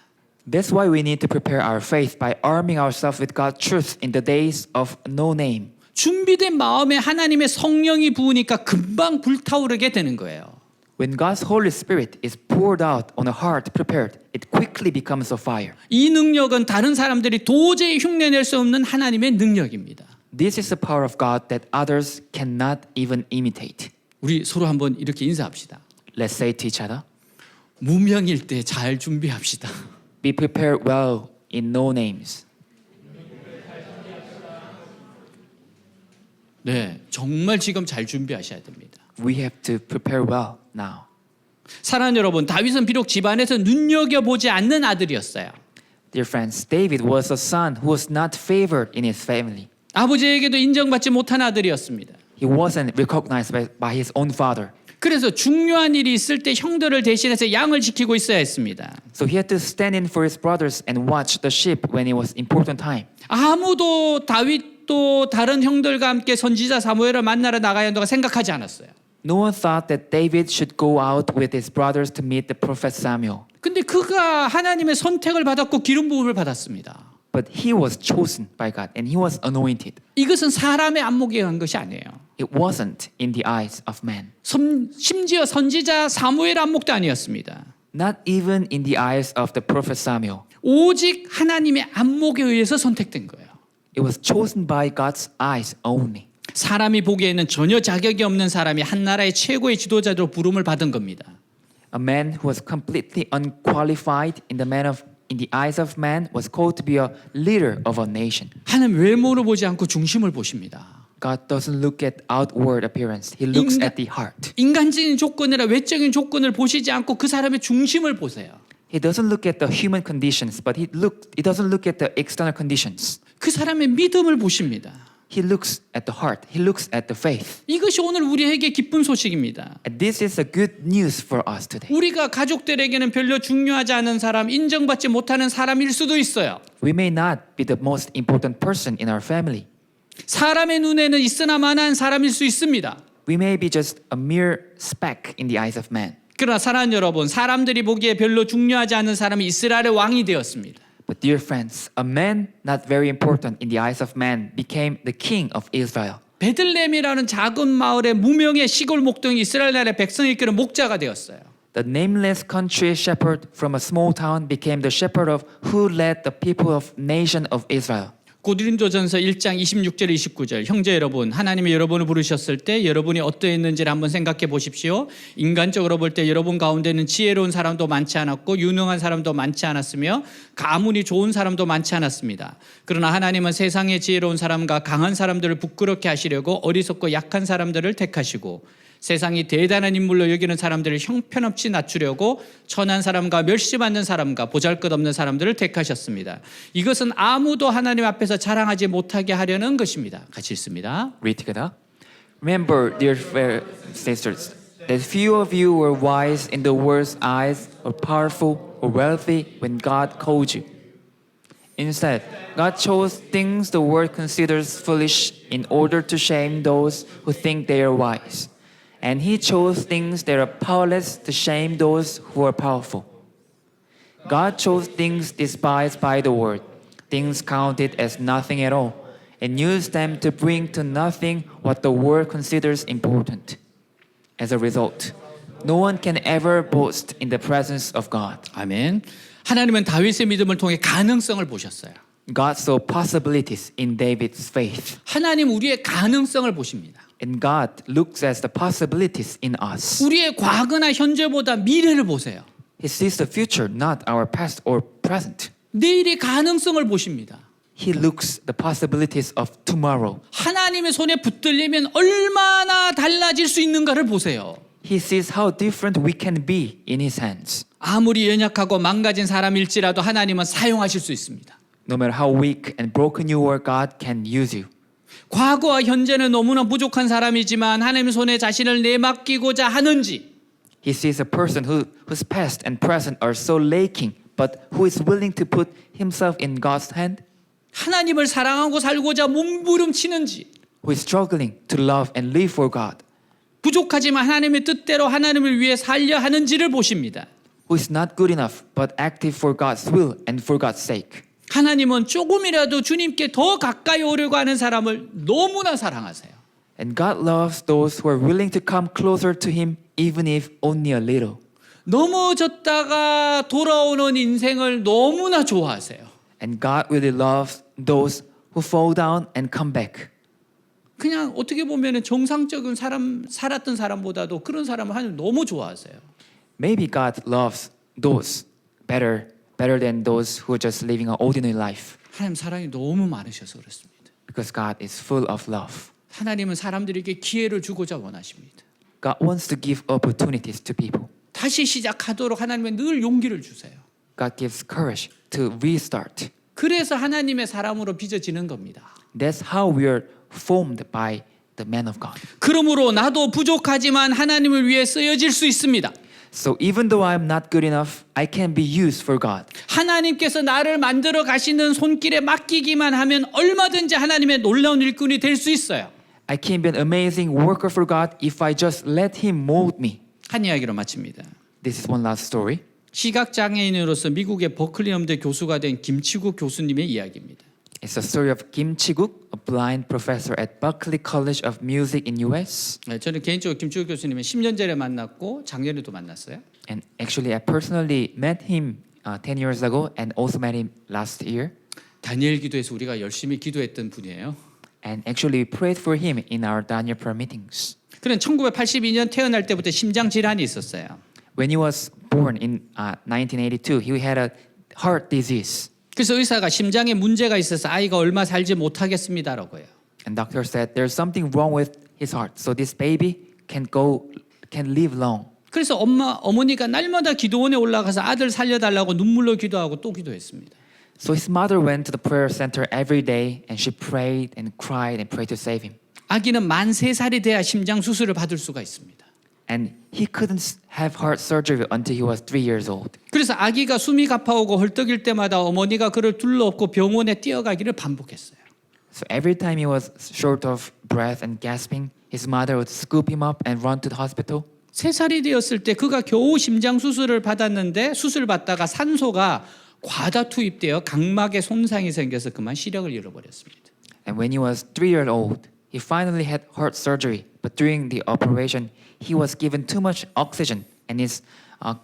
That's why we need to prepare our faith by arming ourselves with God's truth in the days of no name.
준비된 마음에 하나님의 성령이 부으니까 금방 불타오르게 되는 거예요.
When God's Holy Spirit is poured out on a heart prepared, it quickly becomes a fire.
이 능력은 다른 사람들이 도저히 흉내낼 수 없는 하나님의 능력입니다.
This is the power of God that others cannot even imitate.
우리 서로 한번 이렇게 인사합시다.
Let's say to each other,
무명일 때 잘 준비합시다.
be prepared well in no names.
네, 정말 지금 잘 준비하셔야 됩니다.
We have to prepare well now.
사랑하는 여러분, 다윗은 비록 집안에서 눈여겨보지 않는 아들이었어요.
Dear friends, David was a son who was not favored in his family.
아버지에게도 인정받지 못한 아들이었습니다.
He wasn't recognized by his own father.
그래서 중요한 일이 있을 때 형들을 대신해서 양을 지키고 있어야 했습니다.
So he had to stand in for his brothers and watch the sheep when it was important time.
아무도 다윗도 다른 형들과 함께 선지자 사무엘을 만나러 나가야 한다고 생각하지 않았어요.
No one thought that David should go out with his brothers to meet the prophet Samuel.
근데 그가 하나님의 선택을 받았고 기름 부음을 받았습니다.
But he was chosen by God and he was anointed.
이것은 사람의 안목에 한 것이 아니에요.
It wasn't in the eyes of man.
심지어 선지자 사무엘 안목도 아니었습니다.
Not even in the eyes of the prophet Samuel.
오직 하나님의 안목에 의해서 선택된 거예요.
It was chosen by God's eyes only.
사람이 보기에는 전혀 자격이 없는 사람이 한 나라의 최고의 지도자로 부름을 받은 겁니다.
A man who was completely unqualified in the eyes of man was called to be a leader of a nation.
하나님 외모를 보지 않고 중심을 보십니다.
God doesn't look at outward appearance. He looks at the heart.
인간적인 조건이나 외적인 조건을 보시지 않고 그 사람의 중심을 보세요.
He doesn't look at the human conditions, but he doesn't look at the external conditions.
그 사람의 믿음을 보십니다.
He looks at the heart. He looks at the faith.
이것이 오늘 우리에게 기쁜 소식입니다.
And this is a good news for us today.
우리가 가족들에게는 별로 중요하지 않은 사람, 인정받지 못하는 사람일 수도 있어요.
We may not be the most important person in our family.
사람의 눈에는 있으나 마나한 사람일 수 있습니다.
We may be just a mere speck in the eyes of man.
그러나 사랑하는 여러분, 사람들이 보기에 별로 중요하지 않은 사람이 이스라엘의 왕이 되었습니다.
But dear friends, a man not very important in the eyes of man became the king of Israel.
베들레헴이라는 작은 마을의 무명의 시골 목동이 이스라엘 나라의 백성을 이끄는 목자가 되었어요.
The nameless country shepherd from a small town became the shepherd of who led the people of nation of Israel.
고린도전서 1장 26절 29절 형제 여러분 하나님이 여러분을 부르셨을 때 여러분이 어떠했는지를 한번 생각해 보십시오. 인간적으로 볼 때 여러분 가운데는 지혜로운 사람도 많지 않았고 유능한 사람도 많지 않았으며 가문이 좋은 사람도 많지 않았습니다. 그러나 하나님은 세상의 지혜로운 사람과 강한 사람들을 부끄럽게 하시려고 어리석고 약한 사람들을 택하시고 세상이 대단한 인물로 여기는 사람들을 형편없이 낮추려고 천한 사람과 멸시받는 사람과 보잘것없는 사람들을 택하셨습니다. 이것은 아무도 하나님 앞에서 자랑하지 못하게 하려는 것입니다. 같이 읽습니다.
Read together. Remember, dear sisters, that few of you were wise in the world's eyes, or powerful, or wealthy when God called you. Instead, God chose things the world considers foolish in order to shame those who think they are wise. And he chose things that are powerless to shame those who are powerful. God chose things despised by the world, things counted as nothing at all, and used them to bring to nothing what the world considers important. As a result, no one can ever boast in the presence of God.
아멘. 하나님은 다윗의 믿음을 통해 가능성을 보셨어요.
God saw possibilities in David's faith.
하나님 우리의 가능성을 보십니다.
And God looks at the possibilities in us.
우리의 과거나 현재보다 미래를 보세요.
He sees the future, not our past or present.
내일의 가능성을 보십니다.
He looks the possibilities of tomorrow.
하나님의 손에 붙들리면 얼마나 달라질 수 있는가를 보세요.
He sees how different we can be in His hands.
아무리 연약하고 망가진 사람일지라도 하나님은 사용하실 수 있습니다.
No matter how weak and broken you are, God can use you.
과거와 현재는 너무나 부족한 사람이지만 하나님의 손에 자신을 내맡기고자 하는지
He sees a person whose past and present are so lacking, but who is willing to put himself in God's hand,
하나님을 사랑하고 살고자 몸부림치는지
who is struggling to love and live for God,
부족하지만 하나님의 뜻대로 하나님을 위해 살려 하는지를 보십니다.
who is not good enough but active for God's will and for God's sake.
하나님은 조금이라도 주님께 더 가까이 오려고 하는 사람을 너무나 사랑하세요.
And God loves those who are willing to come closer to Him even if only a little.
넘어졌다가 돌아오는 인생을 너무나 좋아하세요.
And God really loves those who fall down and come back.
그냥 어떻게 보면 정상적인 사람 살았던 사람보다도 그런 사람을 하나님 너무 좋아하세요.
Maybe God loves those better than those who are just living an ordinary life.
하나님 사랑이 너무 많으셔서 그렇습니다.
Because God is full of love.
하나님은 사람들에게 기회를 주고자 원하십니다.
God wants to give opportunities to people.
다시 시작하도록 하나님은 늘 용기를 주세요.
God gives courage to restart.
그래서 하나님의 사람으로 빚어지는 겁니다.
That's how we are formed by the man of God.
그러므로 나도 부족하지만 하나님을 위해 쓰여질 수 있습니다.
So even though I am not good enough, I can be used for God.
하나님께서 나를 만들어 가시는 손길에 맡기기만 하면 얼마든지 하나님의 놀라운 일꾼이 될 수 있어요.
I can be an amazing worker for God if I just let Him mold me.
한 이야기로 마칩니다.
This is one last story.
시각장애인으로서 미국의 버클리 음대 교수가 된 김치국 교수님의 이야기입니다.
It's a story of Kim Chi-guk, a blind professor at Berklee College of Music in US.
저는 개인적으로 김치국 교수님을 10년 전에 만났고 작년에도 만났어요.
And actually, I personally met him 10 years ago and also met him last year.
다니엘 기도에서 우리가 열심히 기도했던 분이에요.
And actually, we prayed for him in our Daniel prayer meetings.
그는 1982년 태어날 때부터 심장 질환이 있었어요.
When he was born in 1982, he had a heart disease.
그래서 의사가 심장에 문제가 있어서 아이가 얼마 살지 못하겠습니다라고 해요.
And doctor said there's something wrong with his heart, so this baby can live long.
그래서 어머니가 날마다 기도원에 올라가서 아들 살려달라고 눈물로 기도하고 또 기도했습니다.
So his mother went to the prayer center every day and she prayed and cried and prayed to save him.
아기는 만 3살이 돼야 심장 수술을 받을 수가 있습니다.
And he couldn't have heart surgery until he was 3 years old.
그래서 아기가 숨이 가파오고 헐떡일 때마다 어머니가 그를 둘러엎고 병원에 뛰어가기를 반복했어요.
So every time he was short of breath and gasping, his mother would scoop him up and run to the hospital.
3살이 되었을 때 그가 겨우 심장 수술을 받았는데 수술 받다가 산소가 과다 투입되어 각막에 손상이 생겨서 그만 시력을 잃어버렸습니다.
And when he was 3 years old, he finally had heart surgery. But during the operation, he was given too much oxygen and his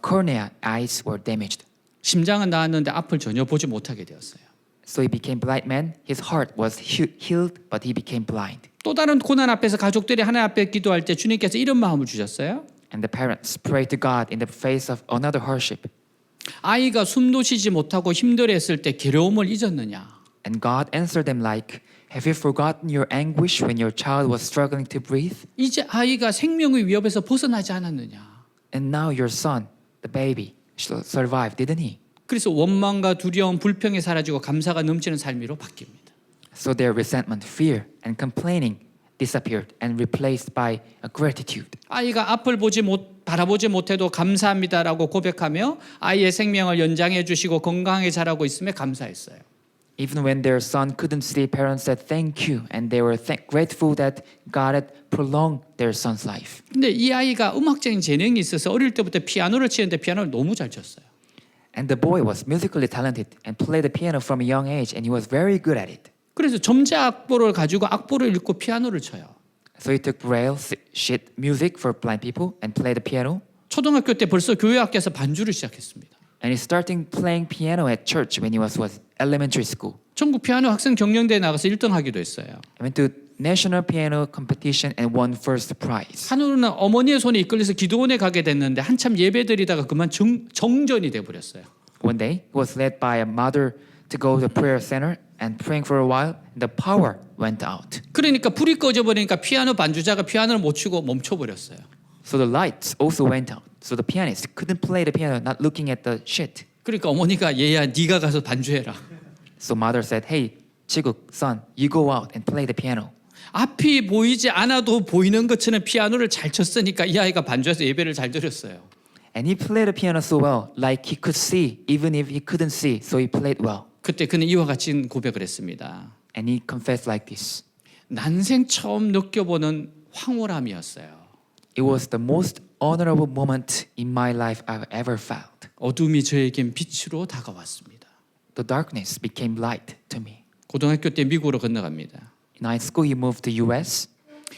cornea eyes were damaged.
심장은 나았는데 앞을 전혀 보지 못하게 되었어요.
So he became blind man. His heart was healed, but he became blind.
또 다른 고난 앞에서 가족들이 하나님 앞에 기도할 때 주님께서 이런 마음을 주셨어요.
And the parents prayed to God in the face of another hardship.
아이가 숨도 쉬지 못하고 힘들어했을 때 괴로움을 잊었느냐?
And God answered them like, have you forgotten your anguish when your child was struggling to breathe?
이제 아이가 생명의 위협에서 벗어나지 않았느냐?
And now your son, the baby, survived, didn't he?
그래서 원망과 두려움, 불평이 사라지고 감사가 넘치는 삶으로 바뀝니다.
So their resentment, fear, and complaining disappeared and replaced by a gratitude.
아이가 앞을 바라보지 못해도 감사합니다라고 고백하며 아이의 생명을 연장해 주시고 건강하게 자라고 있음에 감사했어요.
Even when their son couldn't see, parents said thank you, and they were grateful that God had prolonged their son's life.
근데 이 아이가 음악적인 재능이 있어서 어릴 때부터 피아노를 치는데 피아노를 너무 잘 쳤어요.
And the boy was musically talented and played the piano from a young age, and he was very good at it.
그래서 점자 악보를 가지고 악보를 읽고 피아노를 쳐요.
So he took braille sheet music for blind people and played the piano.
초등학교 때 벌써 교회 학교에서 반주를 시작했습니다.
And he started playing piano at church when he was elementary school.
전국 피아노 학생 경연대에 나가서 1등 하기도 했어요.
He went to national piano competition and won first prize.
한우는 어머니의 손에 이끌려서 기도원에 가게 됐는데 한참 예배드리다가 그만 정전이 돼 버렸어요.
One day, he was led by a mother to go to the prayer center and praying for a while. The power went out.
그러니까 불이 꺼져 버리니까 피아노 반주자가 피아노를 못 치고 멈춰 버렸어요.
So the lights also went out. So the pianist couldn't play the piano, not looking at the sheet.
그러니까 어머니가 얘야 네가 가서 반주해라.
So mother said, "Hey, Chiguk, son, you go out and play the piano."
앞이 보이지 않아도 보이는 것처럼 피아노를 잘 쳤으니까 이 아이가 반주해서 예배를 잘 드렸어요.
And he played the piano so well, like he could see, even if he couldn't see. So he played well.
그때 그는 이와 같이 고백을 했습니다.
And he confessed like this.
난생 처음 느껴보는 황홀함이었어요.
It was the most honorable moment in my life I've ever felt.
어둠이 저에겐 빛으로 다가왔습니다.
The darkness became light to me.
고등학교 때 미국으로 건너갑니다.
In high school, he moved to U.S.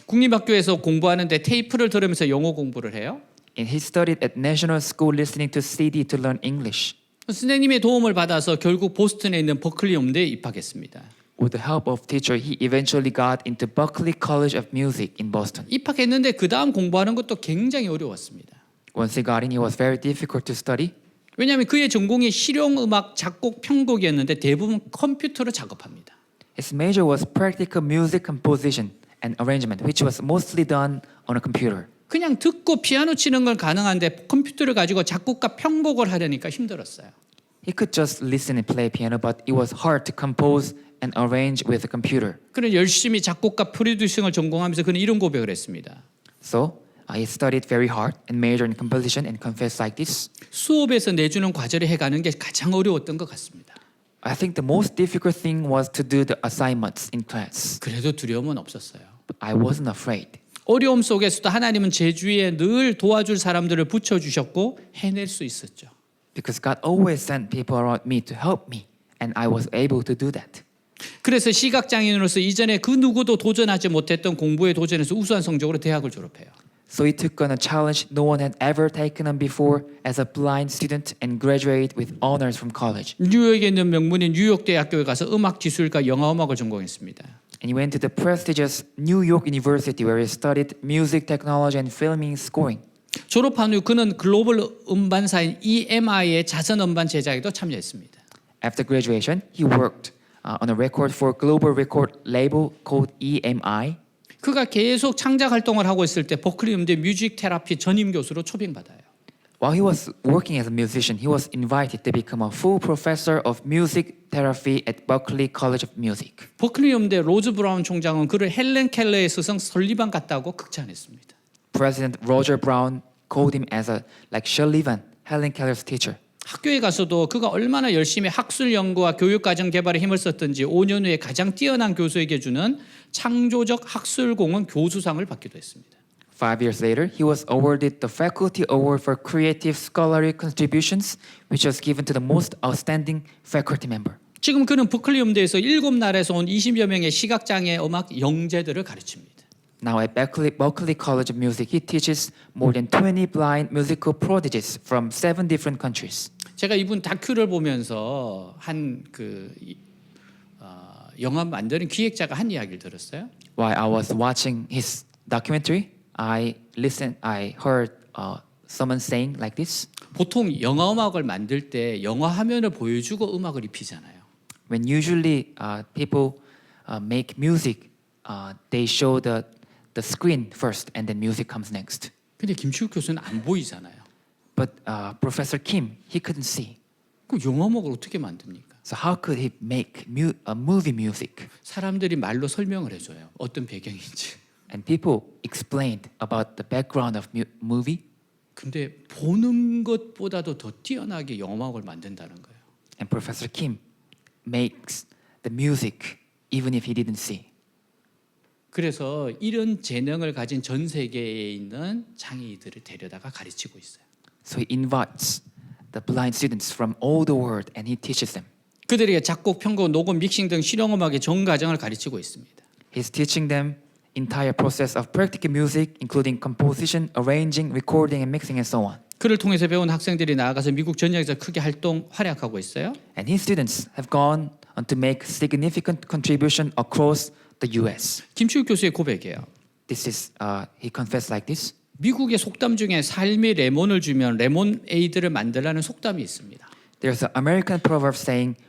국립학교에서 공부하는데 테이프를 들으면서 영어 공부를 해요.
And he studied at National School listening to CD to learn English.
선생님의 도움을 받아서 결국 보스턴에 있는 버클리 음대에 입학했습니다.
With the help of teacher, he eventually got into Berklee College of Music in Boston.
입학했는데 그 다음 공부하는 것도 굉장히 어려웠습니다.
Once he got in, it was very difficult to study.
왜냐하면 그의 전공이 실용음악 작곡 편곡이었는데 대부분 컴퓨터로 작업합니다.
His major was practical music composition and arrangement, which was mostly done on a computer.
그냥 듣고 피아노 치는 건 가능한데 컴퓨터를 가지고 작곡과 편곡을 하려니까 힘들었어요.
He could just listen and play piano, but it was hard to compose and arrange with a computer.
그는 열심히 작곡과 프로듀싱을 전공하면서 그는 이런 고백을 했습니다.
So he studied very hard and majored in composition and confessed like this.
수업에서 내주는 과제를 해가는 게 가장 어려웠던 것 같습니다.
I think the most difficult thing was to do the assignments in class.
그래도 두려움은 없었어요.
But I wasn't afraid.
어려움 속에서도 하나님은 제 주위에 늘 도와줄 사람들을 붙여주셨고 해낼 수 있었죠.
Because God always sent people around me to help me, and I was able to do that.
그래서 시각장애인으로서 이전에 그 누구도 도전하지 못했던 공부에 도전해서 우수한 성적으로 대학을 졸업해요.
So he took on a challenge no one had ever taken on before as a blind student and graduated with honors from college.
뉴욕에 있는 명문인 뉴욕 대학교에 가서 음악 기술과 영화음악을 전공했습니다.
And he went to the prestigious New York University where he studied music technology and filming scoring.
졸업한 후 그는 글로벌 음반사인 EMI의 자선 음반 제작에도 참여했습니다.
After graduation, he worked on a record for a global record label called EMI.
그가 계속 창작 활동을 하고 있을 때 버클리 음대 뮤직 테라피 전임 교수로 초빙받아요.
While he was working as a musician, he was invited to become a full professor of music therapy at Berklee College of Music.
버클리 음대 로즈 브라운 총장은 그를 헬렌 켈러의 스승 설리반 같다고 극찬했습니다.
President Roger Brown called him as a like Sullivan, Helen Keller's teacher.
학교에 가서도 그가 얼마나 열심히 학술 연구와 교육 과정 개발에 힘을 썼든지 5년 후에 가장 뛰어난 교수에게 주는 창조적 학술공헌 교수상을 받기도 했습니다.
5 years later, he was awarded the Faculty Award for Creative Scholarly Contributions, which was given to the most outstanding faculty member.
지금 그는 버클리 음대에서 7나라에서 온 20여 명의 시각장애 음악 영재들을 가르칩니다.
Now at Berklee College of Music, he teaches more than 20 blind musical prodigies from 7 different countries.
제가 이분 다큐를 보면서 영화 만드는 기획자가 한 이야기를 들었어요.
While I was watching his documentary, I heard someone saying like this.
보통 영화 음악을 만들 때 영화 화면을 보여주고 음악을 입히잖아요.
When usually people make music, they show the screen first and then music comes next.
근데 김치국 교수는 안 보이잖아요.
But Professor Kim, he couldn't see.
그럼 영화 음악을 어떻게 만듭니까?
So how could he make movie music?
사람들이 말로 설명을 해줘요. 어떤 배경인지.
And people explained about the background of movie.
근데 보는 것보다도 더 뛰어나게 영화 음악을 만든다는 거예요.
And Professor Kim makes the music even if he didn't see.
그래서 이런 재능을 가진 전 세계에 있는 장애인들을 데려다가 가르치고 있어요.
So he invites the blind students from all the world and he teaches them.
그들에게 작곡, 편곡, 녹음, 믹싱 등 실용음악의 전 과정을 가르치고 있습니다.
He's teaching them entire process of practical music, including composition, arranging, recording, and mixing, and so on.
그를 통해서 배운 학생들이 나아가서 미국 전역에서 크게 활약하고 있어요.
And his students have gone on to make significant contribution across the U.S.
김치국 교수의 고백이에요.
This is he confessed like this.
미국의 속담 중에 삶이 레몬을 주면 레몬에이드를 만들라는 속담이 있습니다.
There's an American proverb saying,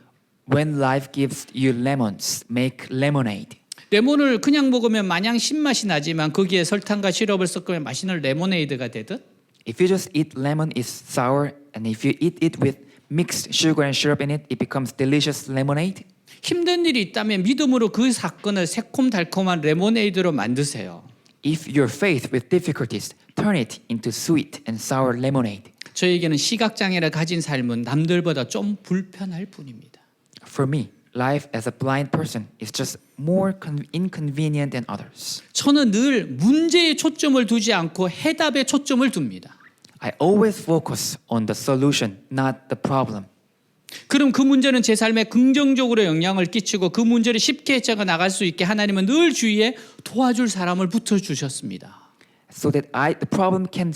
"When life gives you lemons, make lemonade."
레몬을 그냥 먹으면 마냥 신맛이 나지만 거기에 설탕과 시럽을 섞으면 맛있는 레모네이드가 되듯
If you just eat lemon, it's sour, and if you eat it with mixed sugar and syrup in it, it becomes delicious lemonade.
힘든 일이 있다면 믿음으로 그 사건을 새콤달콤한 레모네이드로 만드세요.
If you're faced with difficulties, turn it into sweet and sour lemonade.
저에게는 시각장애를 가진 삶은 남들보다 좀 불편할 뿐입니다.
For me, life as a blind person is just more inconvenient than others.
저는 늘 문제에 초점을 두지 않고 해답에 초점을 둡니다.
I always focus on the solution, not the problem.
그럼 그 문제는 제 삶에 긍정적으로 영향을 끼치고 그 문제를 쉽게 헤쳐가 나갈 수 있게 하나님은 늘 주위에 도와줄 사람을 붙여주셨습니다.
So that the problem can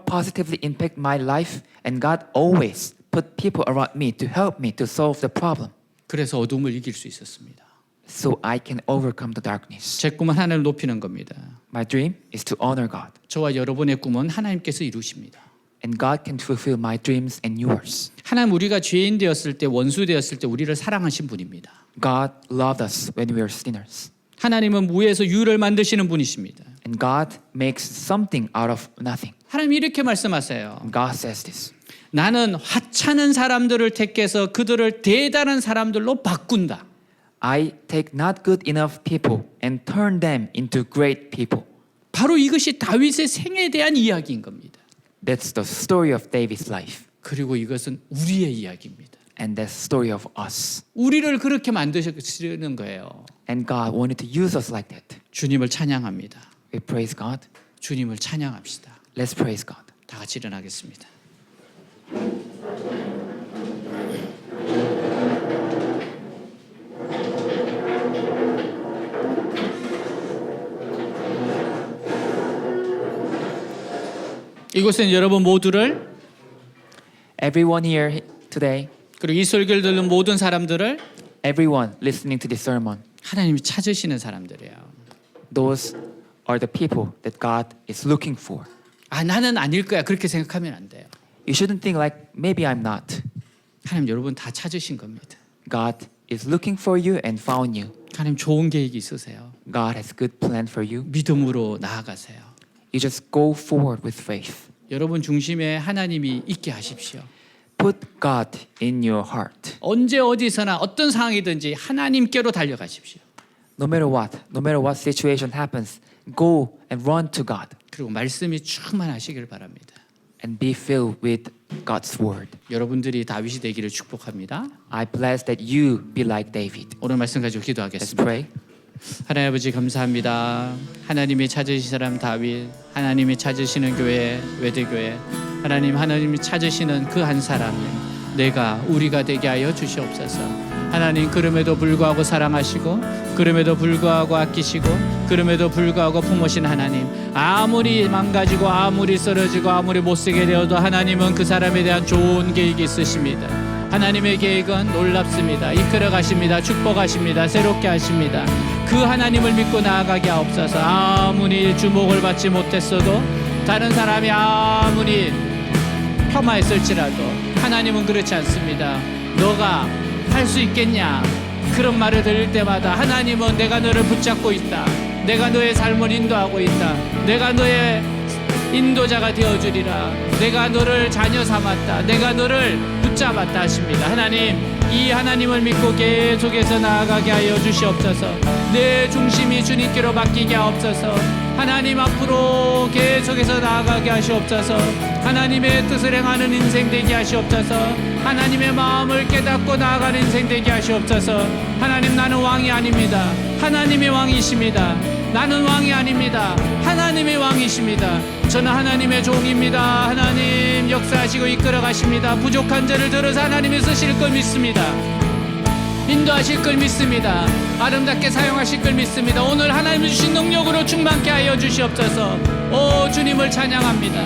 positively impact my life, and God always put people around me to help me to solve the problem.
그래서 어둠을 이길 수 있었습니다.
So I can overcome the darkness.
제 꿈은 하나님을 높이는 겁니다.
My dream is to honor God.
저와 여러분의 꿈은 하나님께서 이루십니다.
And God can fulfill my dreams and yours.
하나님 우리가 죄인 되었을 때 원수 되었을 때 우리를 사랑하신 분입니다.
God loved us when we were sinners.
하나님은 무에서 유를 만드시는 분이십니다.
And God makes something out of nothing.
하나님이 이렇게 말씀하세요.
And God says this.
나는 하찮은 사람들을 택해서 그들을 대단한 사람들로 바꾼다.
I take not good enough people and turn them into great people.
바로 이것이 다윗의 생에 대한 이야기인 겁니다.
That's the story of David's life.
그리고 이것은 우리의 이야기입니다.
And that's the story of us.
우리를 그렇게 만드시는 거예요.
And God wanted to use us like that.
주님을 찬양합니다.
We praise God.
주님을 찬양합시다.
Let's praise God.
다 같이 일어나겠습니다. 이곳은 여러분 모두를
Everyone here today,
그리고 이 설교를 듣는 모든 사람들을
everyone listening to this sermon,
하나님이 찾으시는 사람들이에요.
those are the people that God is looking for.
아 나는 아닐 거야 그렇게 생각하면 안 돼요.
You shouldn't think like maybe I'm not.
하나님 여러분 다 찾으신 겁니다.
God is looking for you and found you.
하나님 좋은 계획이 있으세요.
God has good plan for you.
믿음으로 나아가세요.
You just go forward with faith.
여러분 중심에 하나님이 있게 하십시오.
Put God in your heart.
언제 어디서나 어떤 상황이든지 하나님께로 달려가십시오.
No matter what situation happens, go and run to God
그리고 말씀이 충만하시길 바랍니다.
and be filled with God's word.
여러분들이 다윗이 되기를 축복합니다.
I bless that you be like David.
오늘 말씀 가지고
Let's
기도하겠습니다.
pray.
하나님 아버지 감사합니다. 하나님이 찾으신 사람 다윗, 하나님이 찾으시는 교회 외대교회, 하나님이 찾으시는 그 한 사람 내가 우리가 되게 하여 주시옵소서. 하나님 그럼에도 불구하고 사랑하시고 그럼에도 불구하고 아끼시고 그럼에도 불구하고 품으신 하나님, 아무리 망가지고 아무리 쓰러지고 아무리 못쓰게 되어도 하나님은 그 사람에 대한 좋은 계획이 있으십니다. 하나님의 계획은 놀랍습니다. 이끌어 가십니다. 축복하십니다. 새롭게 하십니다. 그 하나님을 믿고 나아가게 하옵소서. 아무리 주목을 받지 못했어도 다른 사람이 아무리 폄하했을지라도 하나님은 그렇지 않습니다. 너가 할 수 있겠냐? 그런 말을 들을 때마다 하나님은 내가 너를 붙잡고 있다. 내가 너의 삶을 인도하고 있다. 내가 너의 인도자가 되어주리라. 내가 너를 자녀 삼았다. 내가 너를 붙잡았다 하십니다. 하나님, 이 하나님을 믿고 계속해서 나아가게 하여 주시옵소서. 내 중심이 주님께로 바뀌게 하옵소서. 하나님 앞으로 계속해서 나아가게 하시옵소서. 하나님의 뜻을 행하는 인생 되게 하시옵소서. 하나님의 마음을 깨닫고 나아가는 인생 되게 하시옵소서. 하나님, 나는 왕이 아닙니다. 하나님의 왕이십니다. 나는 왕이 아닙니다. 하나님의 왕이십니다. 저는 하나님의 종입니다. 하나님 역사하시고 이끌어 가십니다. 부족한 저를 들어서 하나님이 쓰실 걸 믿습니다. 인도하실 걸 믿습니다. 아름답게 사용하실 걸 믿습니다. 오늘 하나님 주신 능력으로 충만케 하여 주시옵소서. 오 주님을 찬양합니다.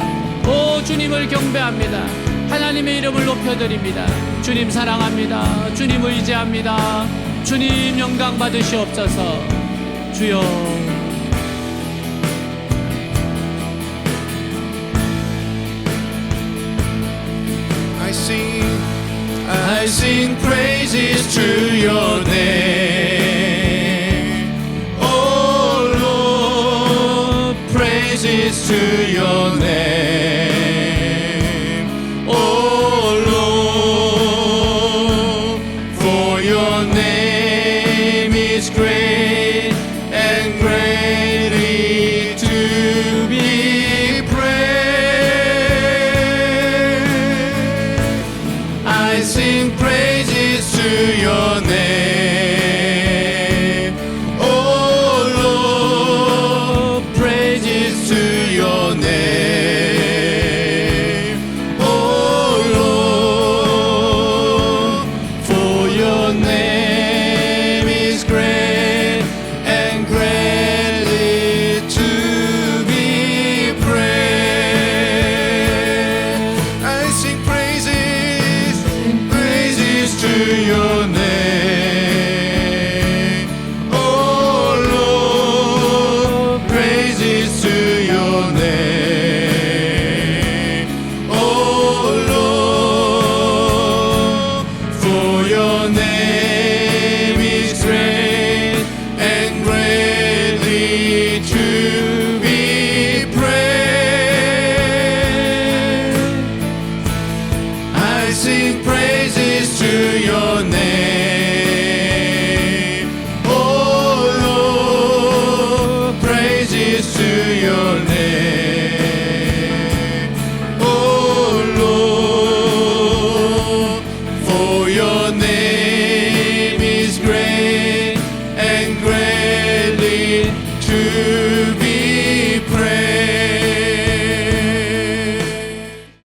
오 주님을 경배합니다. 하나님의 이름을 높여드립니다. 주님 사랑합니다. 주님 의지합니다. 주님 영광 받으시옵소서. 주여,
I sing praises to your name. Oh Lord, praises to your name. Oh Lord, for your name is great and greatly to be praised. I sing praises to your name. Oh Lord, praises to your name. Oh Lord, for your name is great and greatly to be praised. I sing praises to your name. Oh Lord, praises to your name. Oh Lord, for your name is great and greatly to be praised. I sing praises to your name. Oh Lord, praises to your name. Oh Lord, for your name is great and greatly to